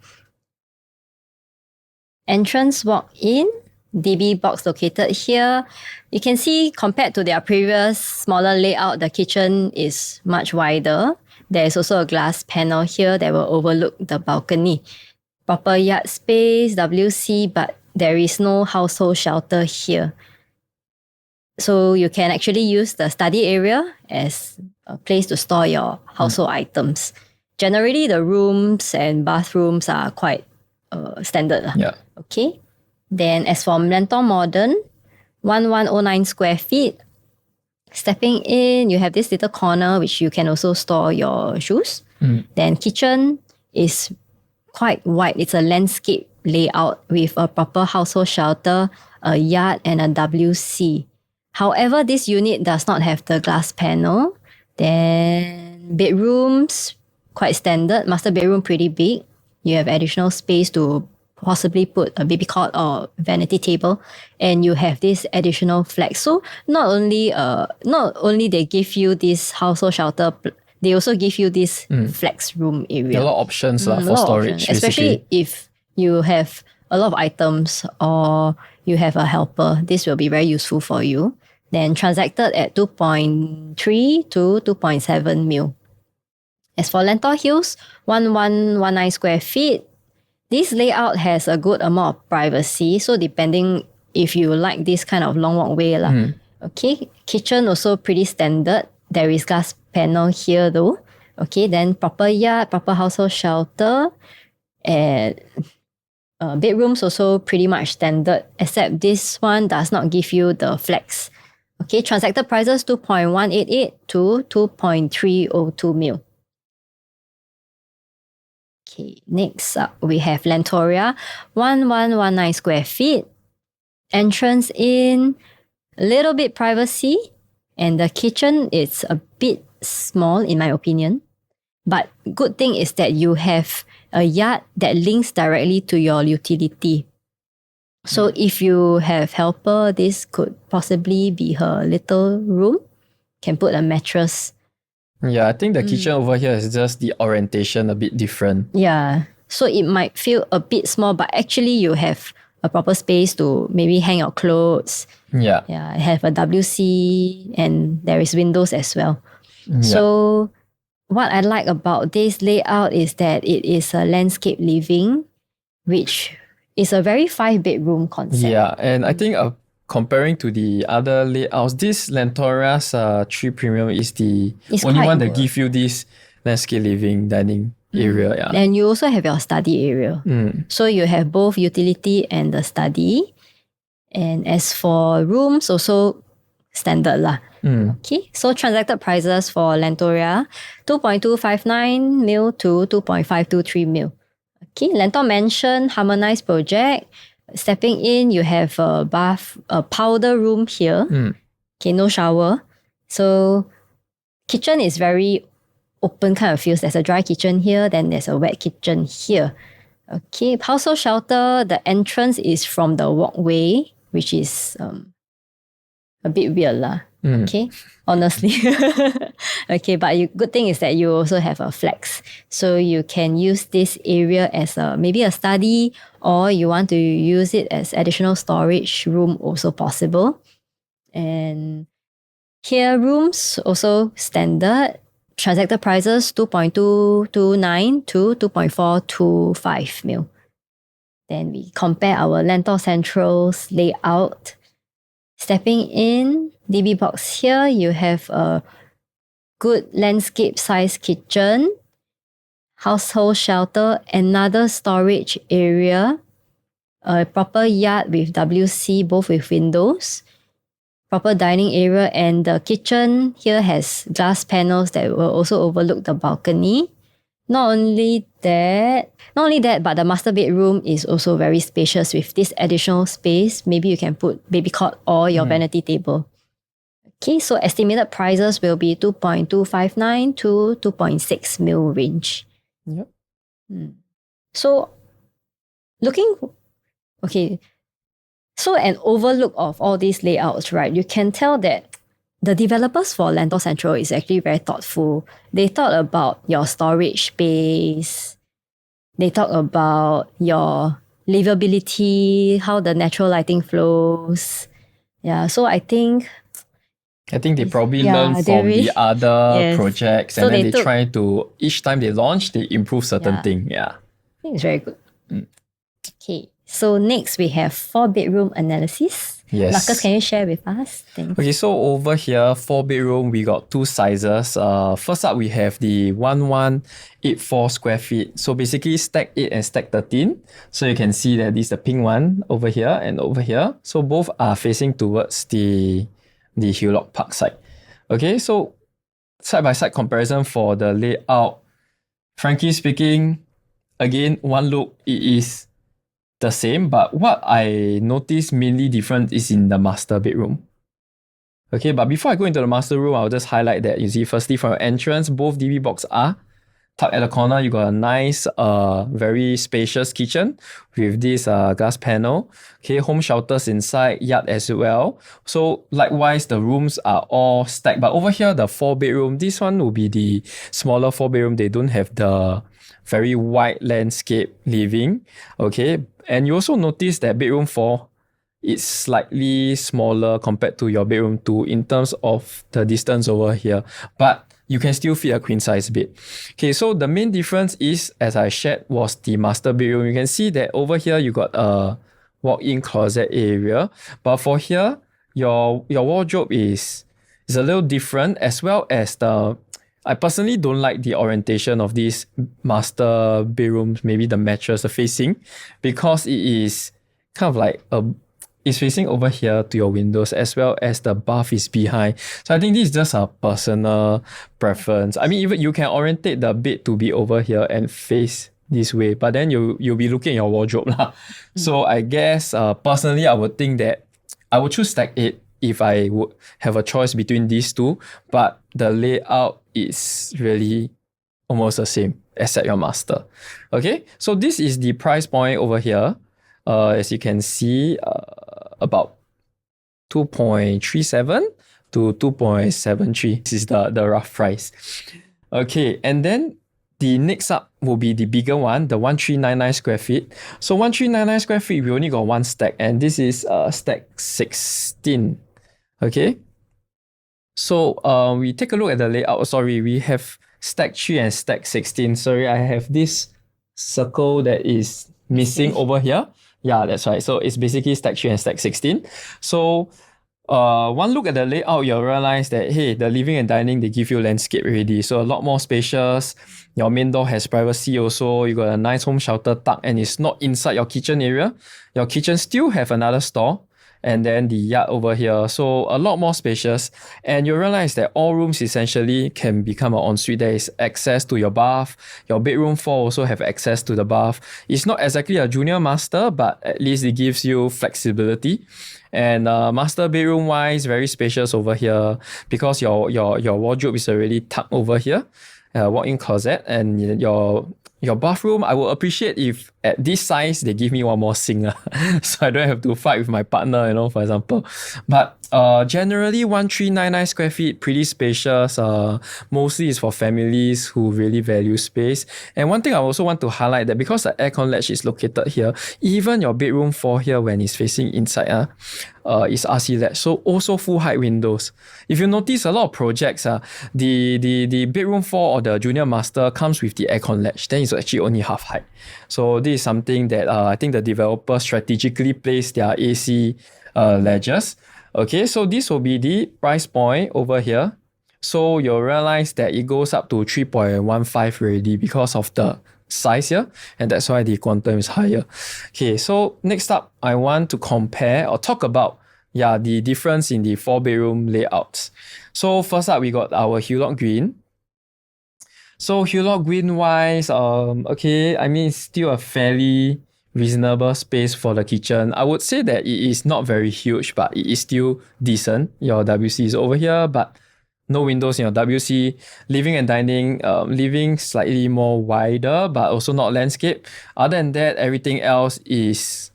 Entrance walk-in, DB box located here. You can see compared to their previous smaller layout, the kitchen is much wider. There is also a glass panel here that will overlook the balcony. Proper yard space, WC, but there is no household shelter here. So you can actually use the study area as a place to store your household items. Generally, the rooms and bathrooms are quite standard. Yeah. Okay. Then as for Lentor Modern, 1109 square feet. Stepping in, you have this little corner which you can also store your shoes. Then kitchen is quite wide. It's a landscape layout with a proper household shelter, a yard, and a WC. However, this unit does not have the glass panel. Then bedrooms, quite standard. Master bedroom, pretty big. You have additional space to possibly put a baby cot or vanity table, and you have this additional flex. So not only they give you this household shelter, they also give you this flex room area. A lot of options for storage, especially if you have a lot of items or you have a helper. This will be very useful for you. Then transacted at 2.3 to 2.7 mil. As for Lentor Hills, 1119 square feet. This layout has a good amount of privacy. So depending if you like this kind of long walkway. Okay, kitchen also pretty standard. There is glass panel here though. Okay, then proper yard, proper household shelter. And bedrooms also pretty much standard, except this one does not give you the flex. Okay, transacted prices 2.188 to 2.302 mil. Okay, next up we have Lentoria, 1119 square feet. Entrance in, a little bit privacy, and the kitchen is a bit small in my opinion. But good thing is that you have a yard that links directly to your utility. So if you have helper, this could possibly be her little room. Can put a mattress. Yeah, I think the kitchen over here is just the orientation a bit different. Yeah, so it might feel a bit small, but actually you have a proper space to maybe hang your clothes. Yeah, have a WC, and there is windows as well. So what I like about this layout is that it is a landscape living, which is a very 5-bedroom concept. Yeah, and I think comparing to the other layouts, this Lentoria's 3 Premium is the only one that give you this landscape living dining area. Yeah. And you also have your study area. So you have both utility and the study. And as for rooms, also standard lah. Okay, so transacted prices for Lentoria, 2.259 mil to 2.523 mil. Okay, Lentor Mansion Harmonized Project, Stepping in, you have a powder room here. Okay, no shower. So kitchen is very open kind of feels. There's a dry kitchen here, then there's a wet kitchen here. Okay, household shelter, the entrance is from the walkway, which is a bit weird lah. Okay, honestly. Okay, but good thing is that you also have a flex. So you can use this area as maybe a study, or you want to use it as additional storage room, also possible. And here rooms also standard. Transactor prices 2.229 to 2.425 mil. Then we compare our Lentor Central's layout. Stepping in, DB box here, you have a good landscape size kitchen, household shelter, another storage area, a proper yard with WC, both with windows, proper dining area, and the kitchen here has glass panels that will also overlook the balcony. Not only that, but the master bedroom is also very spacious with this additional space. Maybe you can put baby cot or your vanity table. Okay, so estimated prices will be 2.259 to 2.6 mil range. Yep. So an overlook of all these layouts, right? You can tell that the developers for Lentor Central is actually very thoughtful. They thought about your storage space. They talk about your livability, how the natural lighting flows. Yeah, so I think they probably learn from the other projects, so and then they try to, each time they launch, they improve certain thing. Yeah. I think it's very good. Okay, so next we have 4-bedroom analysis. Yes. Marcus, can you share with us? Thanks. Okay, so over here, 4-bedroom, we got two sizes. First up, we have the 1184 square feet. So basically stack 8 and stack 13. So you can see that this is the pink one over here and over here. So both are facing towards the Hillock Park side. Okay, so side-by-side comparison for the layout. Frankly speaking, again, one look, it is the same, but what I noticed mainly different is in the master bedroom. Okay, but before I go into the master room, I'll just highlight that you see, firstly, from your entrance, both DB box are tucked at the corner. You got a nice, very spacious kitchen with this glass panel. Okay, home shelters inside, yard as well. So likewise, the rooms are all stacked. But over here, the 4-bedroom, this one will be the smaller 4-bedroom. They don't have the very wide landscape living. Okay, and you also notice that bedroom 4 is slightly smaller compared to your bedroom 2 in terms of the distance over here. But you can still fit a queen size bed. Okay, so the main difference is, as I shared, was the master bedroom. You can see that over here you got a walk-in closet area. But for here, your wardrobe is a little different, as well as I personally don't like the orientation of these master bedrooms, maybe the mattress, the facing, because it is kind of like it's facing over here to your windows, as well as the bath is behind. So I think this is just a personal preference. I mean, even you can orientate the bed to be over here and face this way, but then you'll be looking at your wardrobe lah. So I guess personally, I would think that I would choose stack 8 if I would have a choice between these two, but the layout is really almost the same except your master. Okay, so this is the price point over here. As you can see, about 2.37 to 2.73. This is the rough price. Okay, and then the next up will be the bigger one, the 1399 square feet. So 1399 square feet, we only got one stack, and this is stack 16. Okay, so we take a look at the layout. Sorry, we have stack 3 and stack 16. Sorry, I have this circle that is missing over here. Yeah, that's right. So it's basically stack 3 and stack 16. So one look at the layout, you'll realize that, hey, the living and dining, they give you landscape already. So a lot more spacious. Your main door has privacy also. You got a nice home shelter tuck, and it's not inside your kitchen area. Your kitchen still have another store. and then the yard over here. So a lot more spacious. And you realize that all rooms essentially can become an ensuite. There is access to your bath. Your bedroom 4 also have access to the bath. It's not exactly a junior master, but at least it gives you flexibility. And master bedroom wise, very spacious over here because your wardrobe is already tucked over here. Walk-in closet, and your bathroom, I would appreciate if at this size they give me one more sink so I don't have to fight with my partner, for example. But generally 1399 square feet, pretty spacious. Mostly is for families who really value space. And one thing I also want to highlight that because the aircon latch is located here, even your bedroom 4 here when it's facing inside is RC latch, so also full height windows. If you notice, a lot of projects, the bedroom 4 or the junior master comes with the aircon latch, then it's actually only half height. So this is something that I think the developer strategically placed their AC ledges. Okay, so this will be the price point over here. So you'll realize that it goes up to 3.15 already because of the size here, and that's why the quantum is higher. Okay, so next up, I want to compare or talk about the difference in the 4-bedroom layouts. So first up, we got our Hulot Green. So Hulot Green wise, okay, I mean, it's still a fairly reasonable space for the kitchen. I would say that it is not very huge, but it is still decent. Your WC is over here, but no windows in your WC. Living and dining, living slightly more wider, but also not landscape. Other than that, everything else is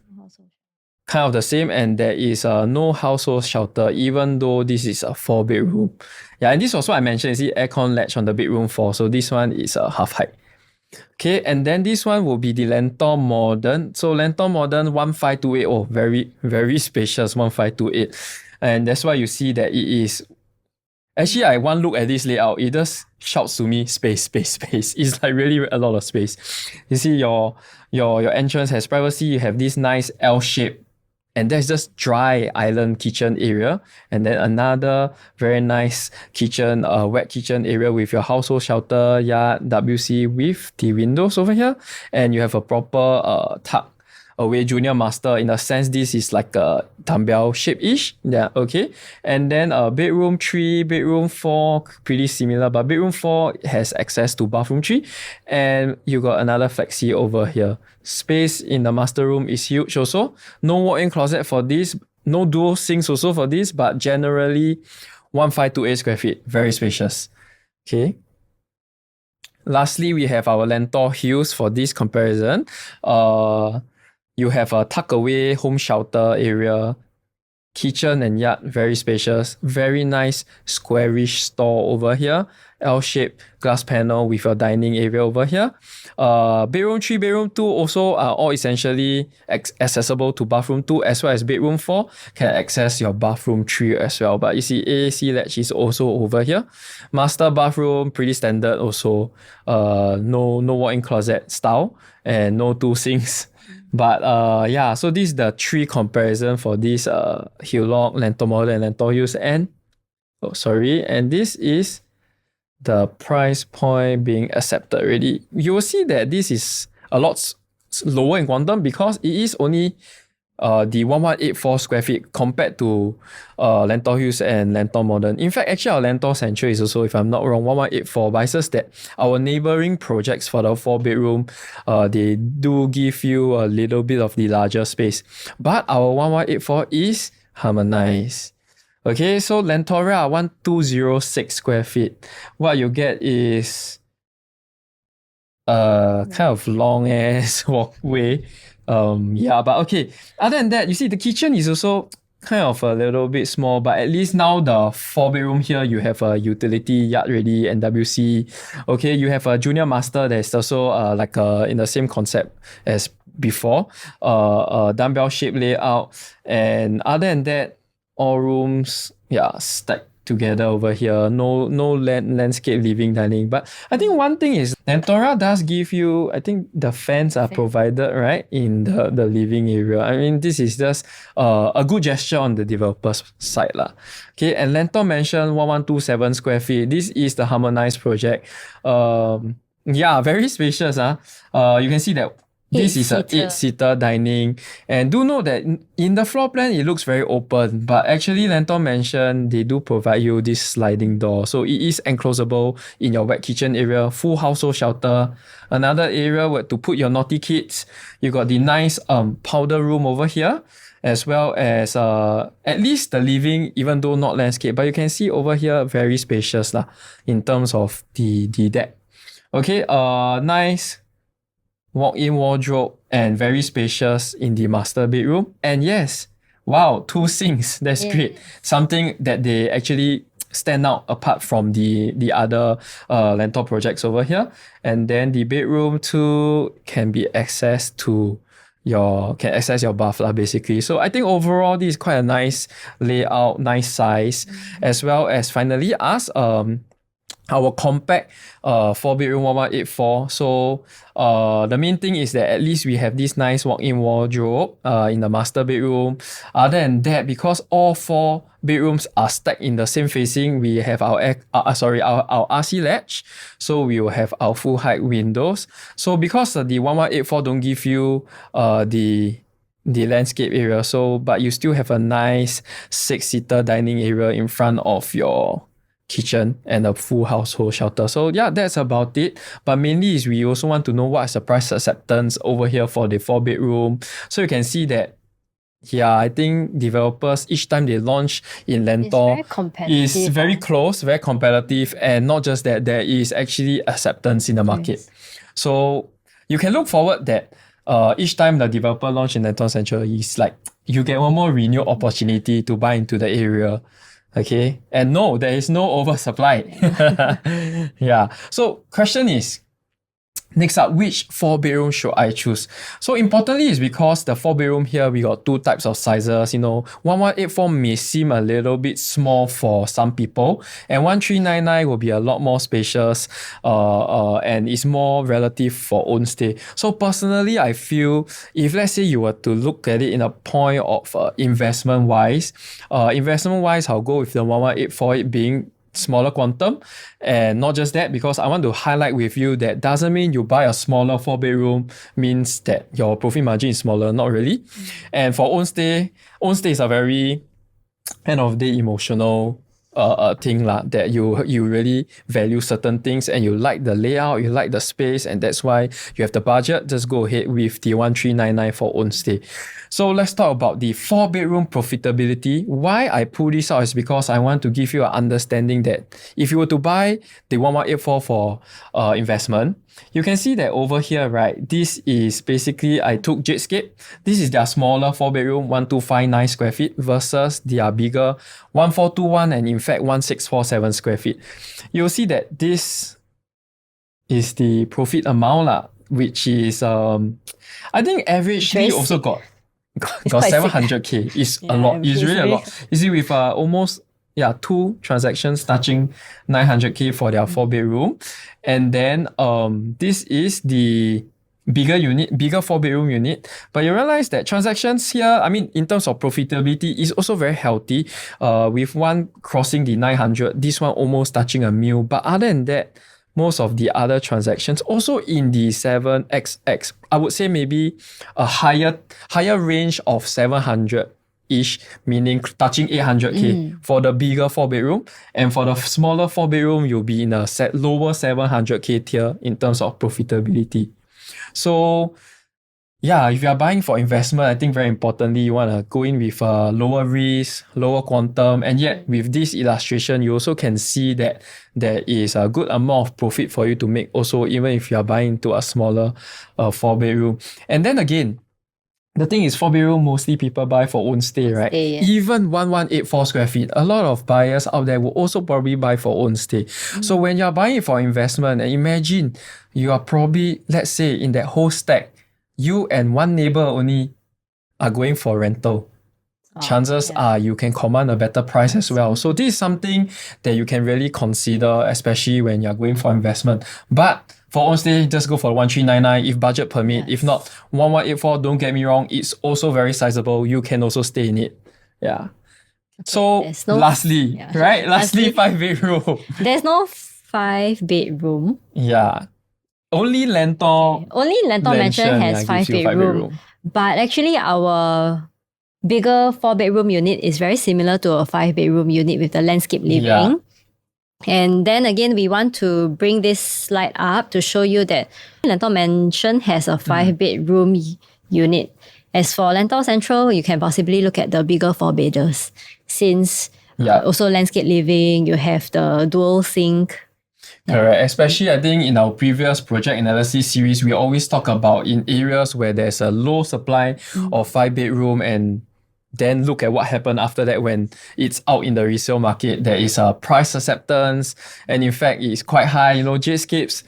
kind of the same, and there is no household shelter, even though this is a 4-bedroom. Yeah, and this was what I mentioned, is the aircon latch on the bedroom 4. So this one is half height. Okay, and then this one will be the Lentor Modern. So Lentor Modern 1528. Oh, very, very spacious 1528. And that's why you see that it is. Actually, one look at this layout, it just shouts to me, space, space, space. It's like really a lot of space. You see your entrance has privacy. You have this nice L shape, and that's just dry island kitchen area. And then another very nice kitchen, wet kitchen area with your household shelter, yard, WC with the windows over here. And you have a proper tuck away junior master. In a sense, this is like a dumbbell shape-ish. Yeah, okay. And then bedroom 3, bedroom 4, pretty similar, but bedroom 4 has access to bathroom 3. And you got another flexi over here. Space in the master room is huge also. No walk-in closet for this. No dual sinks also for this, but generally 1528 square feet. Very spacious. Okay. Lastly, we have our Lentor Hills for this comparison. You have a tuck away home shelter area, kitchen and yard, very spacious, very nice squarish store over here, L-shaped glass panel with your dining area over here. Bedroom 3, bedroom 2 also are all essentially accessible to bathroom 2, as well as bedroom 4 can access your bathroom 3 as well. But you see AAC latch is also over here. Master bathroom, pretty standard also. No walk-in closet style and no 2 sinks. But so this is the 3 comparison for this Hulot, Lentor Modern, and Lentor Hills. And this is the price point being accepted already. You will see that this is a lot lower in quantum because it is only the 1184 square feet compared to Lentor Hills and Lentor Modern. In fact, actually our Lentor Central is also, if I'm not wrong, 1184, but it's just that our neighboring projects for the 4-bedroom, they do give you a little bit of the larger space. But our 1184 is harmonized. Okay, so Lentoria 1206 square feet. What you get is kind of long ass walkway. But okay. Other than that, you see the kitchen is also kind of a little bit small, but at least now the 4-bedroom here, you have a utility yard ready and WC. Okay, you have a junior master that's also in the same concept as before. Dumbbell shape layout. And other than that, all rooms, stacked together over here. No landscape living dining. But I think one thing is Lentora does give you, I think the fans are provided, right, in the living area. I mean, this is just a good gesture on the developer's side. Okay, and Lentor mentioned 1127 square feet. This is the harmonized project. Very spacious. You can see that This is a Eight-seater. 8-seater dining. And do note that in the floor plan, it looks very open. But actually, Lentor mentioned they do provide you this sliding door. So it is enclosable in your wet kitchen area, full household shelter. Another area where to put your naughty kids. You got the nice powder room over here, as well as at least the living, even though not landscape. But you can see over here, very spacious lah, in terms of the deck. Okay, nice walk-in wardrobe and very spacious in the master bedroom. And yes, wow, 2 sinks. That's great. Something that they actually stand out apart from the other Lentor projects over here. And then the bedroom too can be accessed to can access your bath lah, basically. So I think overall this is quite a nice layout, nice size, as well as finally our compact 4-bedroom 1184. So the main thing is that at least we have this nice walk-in wardrobe in the master bedroom. Other than that, because all 4 bedrooms are stacked in the same facing, we have our RC latch. So we will have our full height windows. So because the 1184 don't give you the landscape area, but you still have a nice 6-seater dining area in front of your kitchen and a full household shelter. So yeah, that's about it. But mainly is we also want to know what is the price acceptance over here for the 4-bedroom. So you can see that, yeah, I think developers, each time they launch in Lentor, is very close, very competitive, and not just that, there is actually acceptance in the market. Yes. So you can look forward that each time the developer launch in Lentor Central is like you get one more renewed opportunity to buy into the area. Okay, and no, there is no oversupply. Yeah. So question is, next up, which 4-bedroom should I choose? So importantly is because the 4-bedroom here, we got 2 types of sizes. 1184 may seem a little bit small for some people, and 1399 will be a lot more spacious and is more relative for own stay. So personally, I feel if let's say you were to look at it in a point of investment wise, I'll go with the 1184, it being smaller quantum. And not just that, because I want to highlight with you that doesn't mean you buy a smaller 4-bedroom means that your profit margin is smaller. Not really. And for own stay is a very end of the day emotional thing lah, that you really value certain things and you like the layout, you like the space, and that's why you have the budget. Just go ahead with the 1399 for own stay. So let's talk about the 4-bedroom profitability. Why I pull this out is because I want to give you an understanding that if you were to buy the 1184 for investment, you can see that over here, right? This is basically, I took Jadescape. This is their smaller 4-bedroom, 1259 square feet versus their bigger 1421 and in fact 1647 square feet. You'll see that this is the profit amount lah, which is I think averagely also got 700k. Is a lot. It's really a lot. You see, with almost 2 transactions touching 900k for their 4-bedroom, and then this is the bigger 4-bedroom unit. But you realize that transactions here, I mean, in terms of profitability, is also very healthy. With one crossing the 900, this one almost touching a mil. But other than that, most of the other transactions also in the 7xx, I would say maybe a higher range of 700-ish, meaning touching 800k for the bigger 4-bedroom. And for the smaller 4-bedroom, you'll be in a lower 700k tier in terms of profitability. So yeah, if you are buying for investment, I think very importantly, you want to go in with a lower risk, lower quantum. And yet with this illustration, you also can see that there is a good amount of profit for you to make also, even if you are buying into a smaller 4-bedroom. And then again, the thing is 4-bedroom, mostly people buy for own stay, right? Even 1184 square feet, a lot of buyers out there will also probably buy for own stay. So when you're buying it for investment, and imagine you are probably, let's say in that whole stack, you and one neighbor only are going for rental. Chances are you can command a better price as well. So this is something that you can really consider, especially when you're going for investment. But for own stay, just go for 1399 if budget permit. If not, 1184, don't get me wrong, it's also very sizable. You can also stay in it. Yeah. So lastly, 5-bedroom. There's no 5-bedroom. Yeah. only Lentor Only Lentor Mansion has gives you 5-bedroom. But actually our bigger 4-bedroom unit is very similar to a 5-bedroom unit with the landscape living. Yeah. And then again, we want to bring this slide up to show you that Lentor Mansion has a 5-bedroom unit. As for Lentor Central, you can possibly look at the bigger 4-bedders. Since also landscape living, you have the dual sink. Correct. Especially, I think in our previous project analysis series, we always talk about in areas where there's a low supply of 5-bedroom, and then look at what happened after that when it's out in the resale market. There is a price acceptance, and in fact, it's quite high. You know, Jscapes,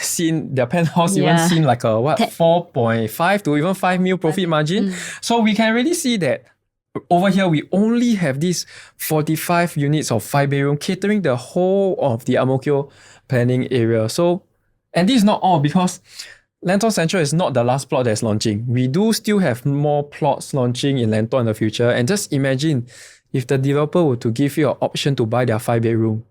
seen their penthouse even seen like a 4.5 to even 5 mil profit margin. So we can really see that over here, we only have these 45 units of 5-bedroom catering the whole of the Ang Mo Kio planning area. So, and this is not all, because Lentor Central is not the last plot that's launching. We do still have more plots launching in Lentor in the future. And just imagine if the developer were to give you an option to buy their 5-bedroom.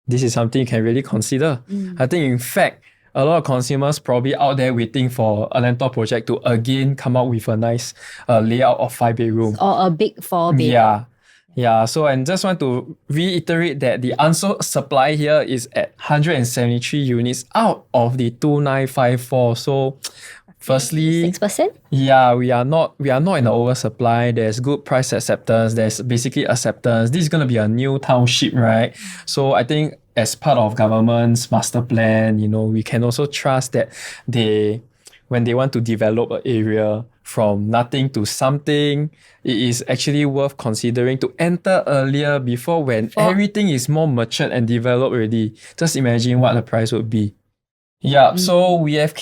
This is something you can really consider. I think, in fact, a lot of consumers probably out there waiting for a Lentor project to again come out with a nice layout of 5-bedroom. Or a big 4-bedroom. Yeah. So, and just want to reiterate that the unsold supply here is at 173 units out of the 2954. So, firstly, 6%? Yeah, we are not in an oversupply. There's good price acceptance. There's basically acceptance. This is going to be a new township, right? So I think as part of government's master plan, you know, we can also trust that when they want to develop an area from nothing to something, it is actually worth considering to enter earlier before when everything is more matured and developed already. Just imagine what the price would be. Yeah, so we have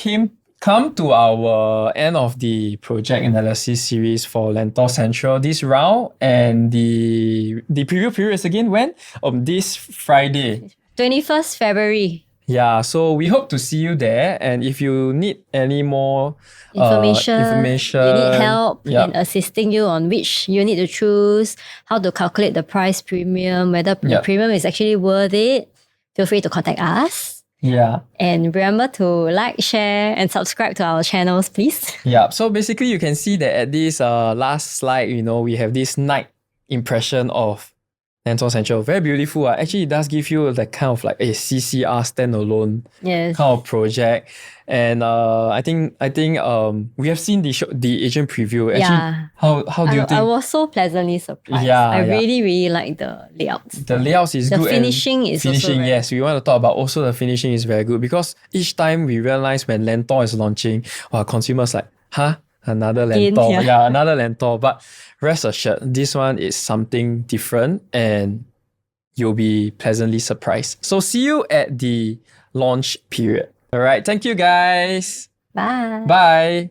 come to our end of the project analysis series for Lentor Central this round, and the preview period is again when? This Friday. 21st February. Yeah, so we hope to see you there, and if you need any more information, you need help in assisting you on which unit to choose, how to calculate the price premium, whether the premium is actually worth it, feel free to contact us. Yeah. And remember to like, share, and subscribe to our channels, please. Yeah. So basically, you can see that at this last slide, you know, we have this night impression of Lentor Central. Very beautiful. Actually, it does give you the kind of like a CCR standalone kind of project. And I think we have seen the agent preview. Actually, how do you think? I was so pleasantly surprised. I really like the layouts. The layouts is good. The finishing is also yes. We want to talk about also the finishing is very good, because each time we realize when Lentor is launching, consumers like, another Lentor. Another Lentor. But rest assured, this one is something different and you'll be pleasantly surprised. So see you at the launch period. All right. Thank you, guys. Bye. Bye.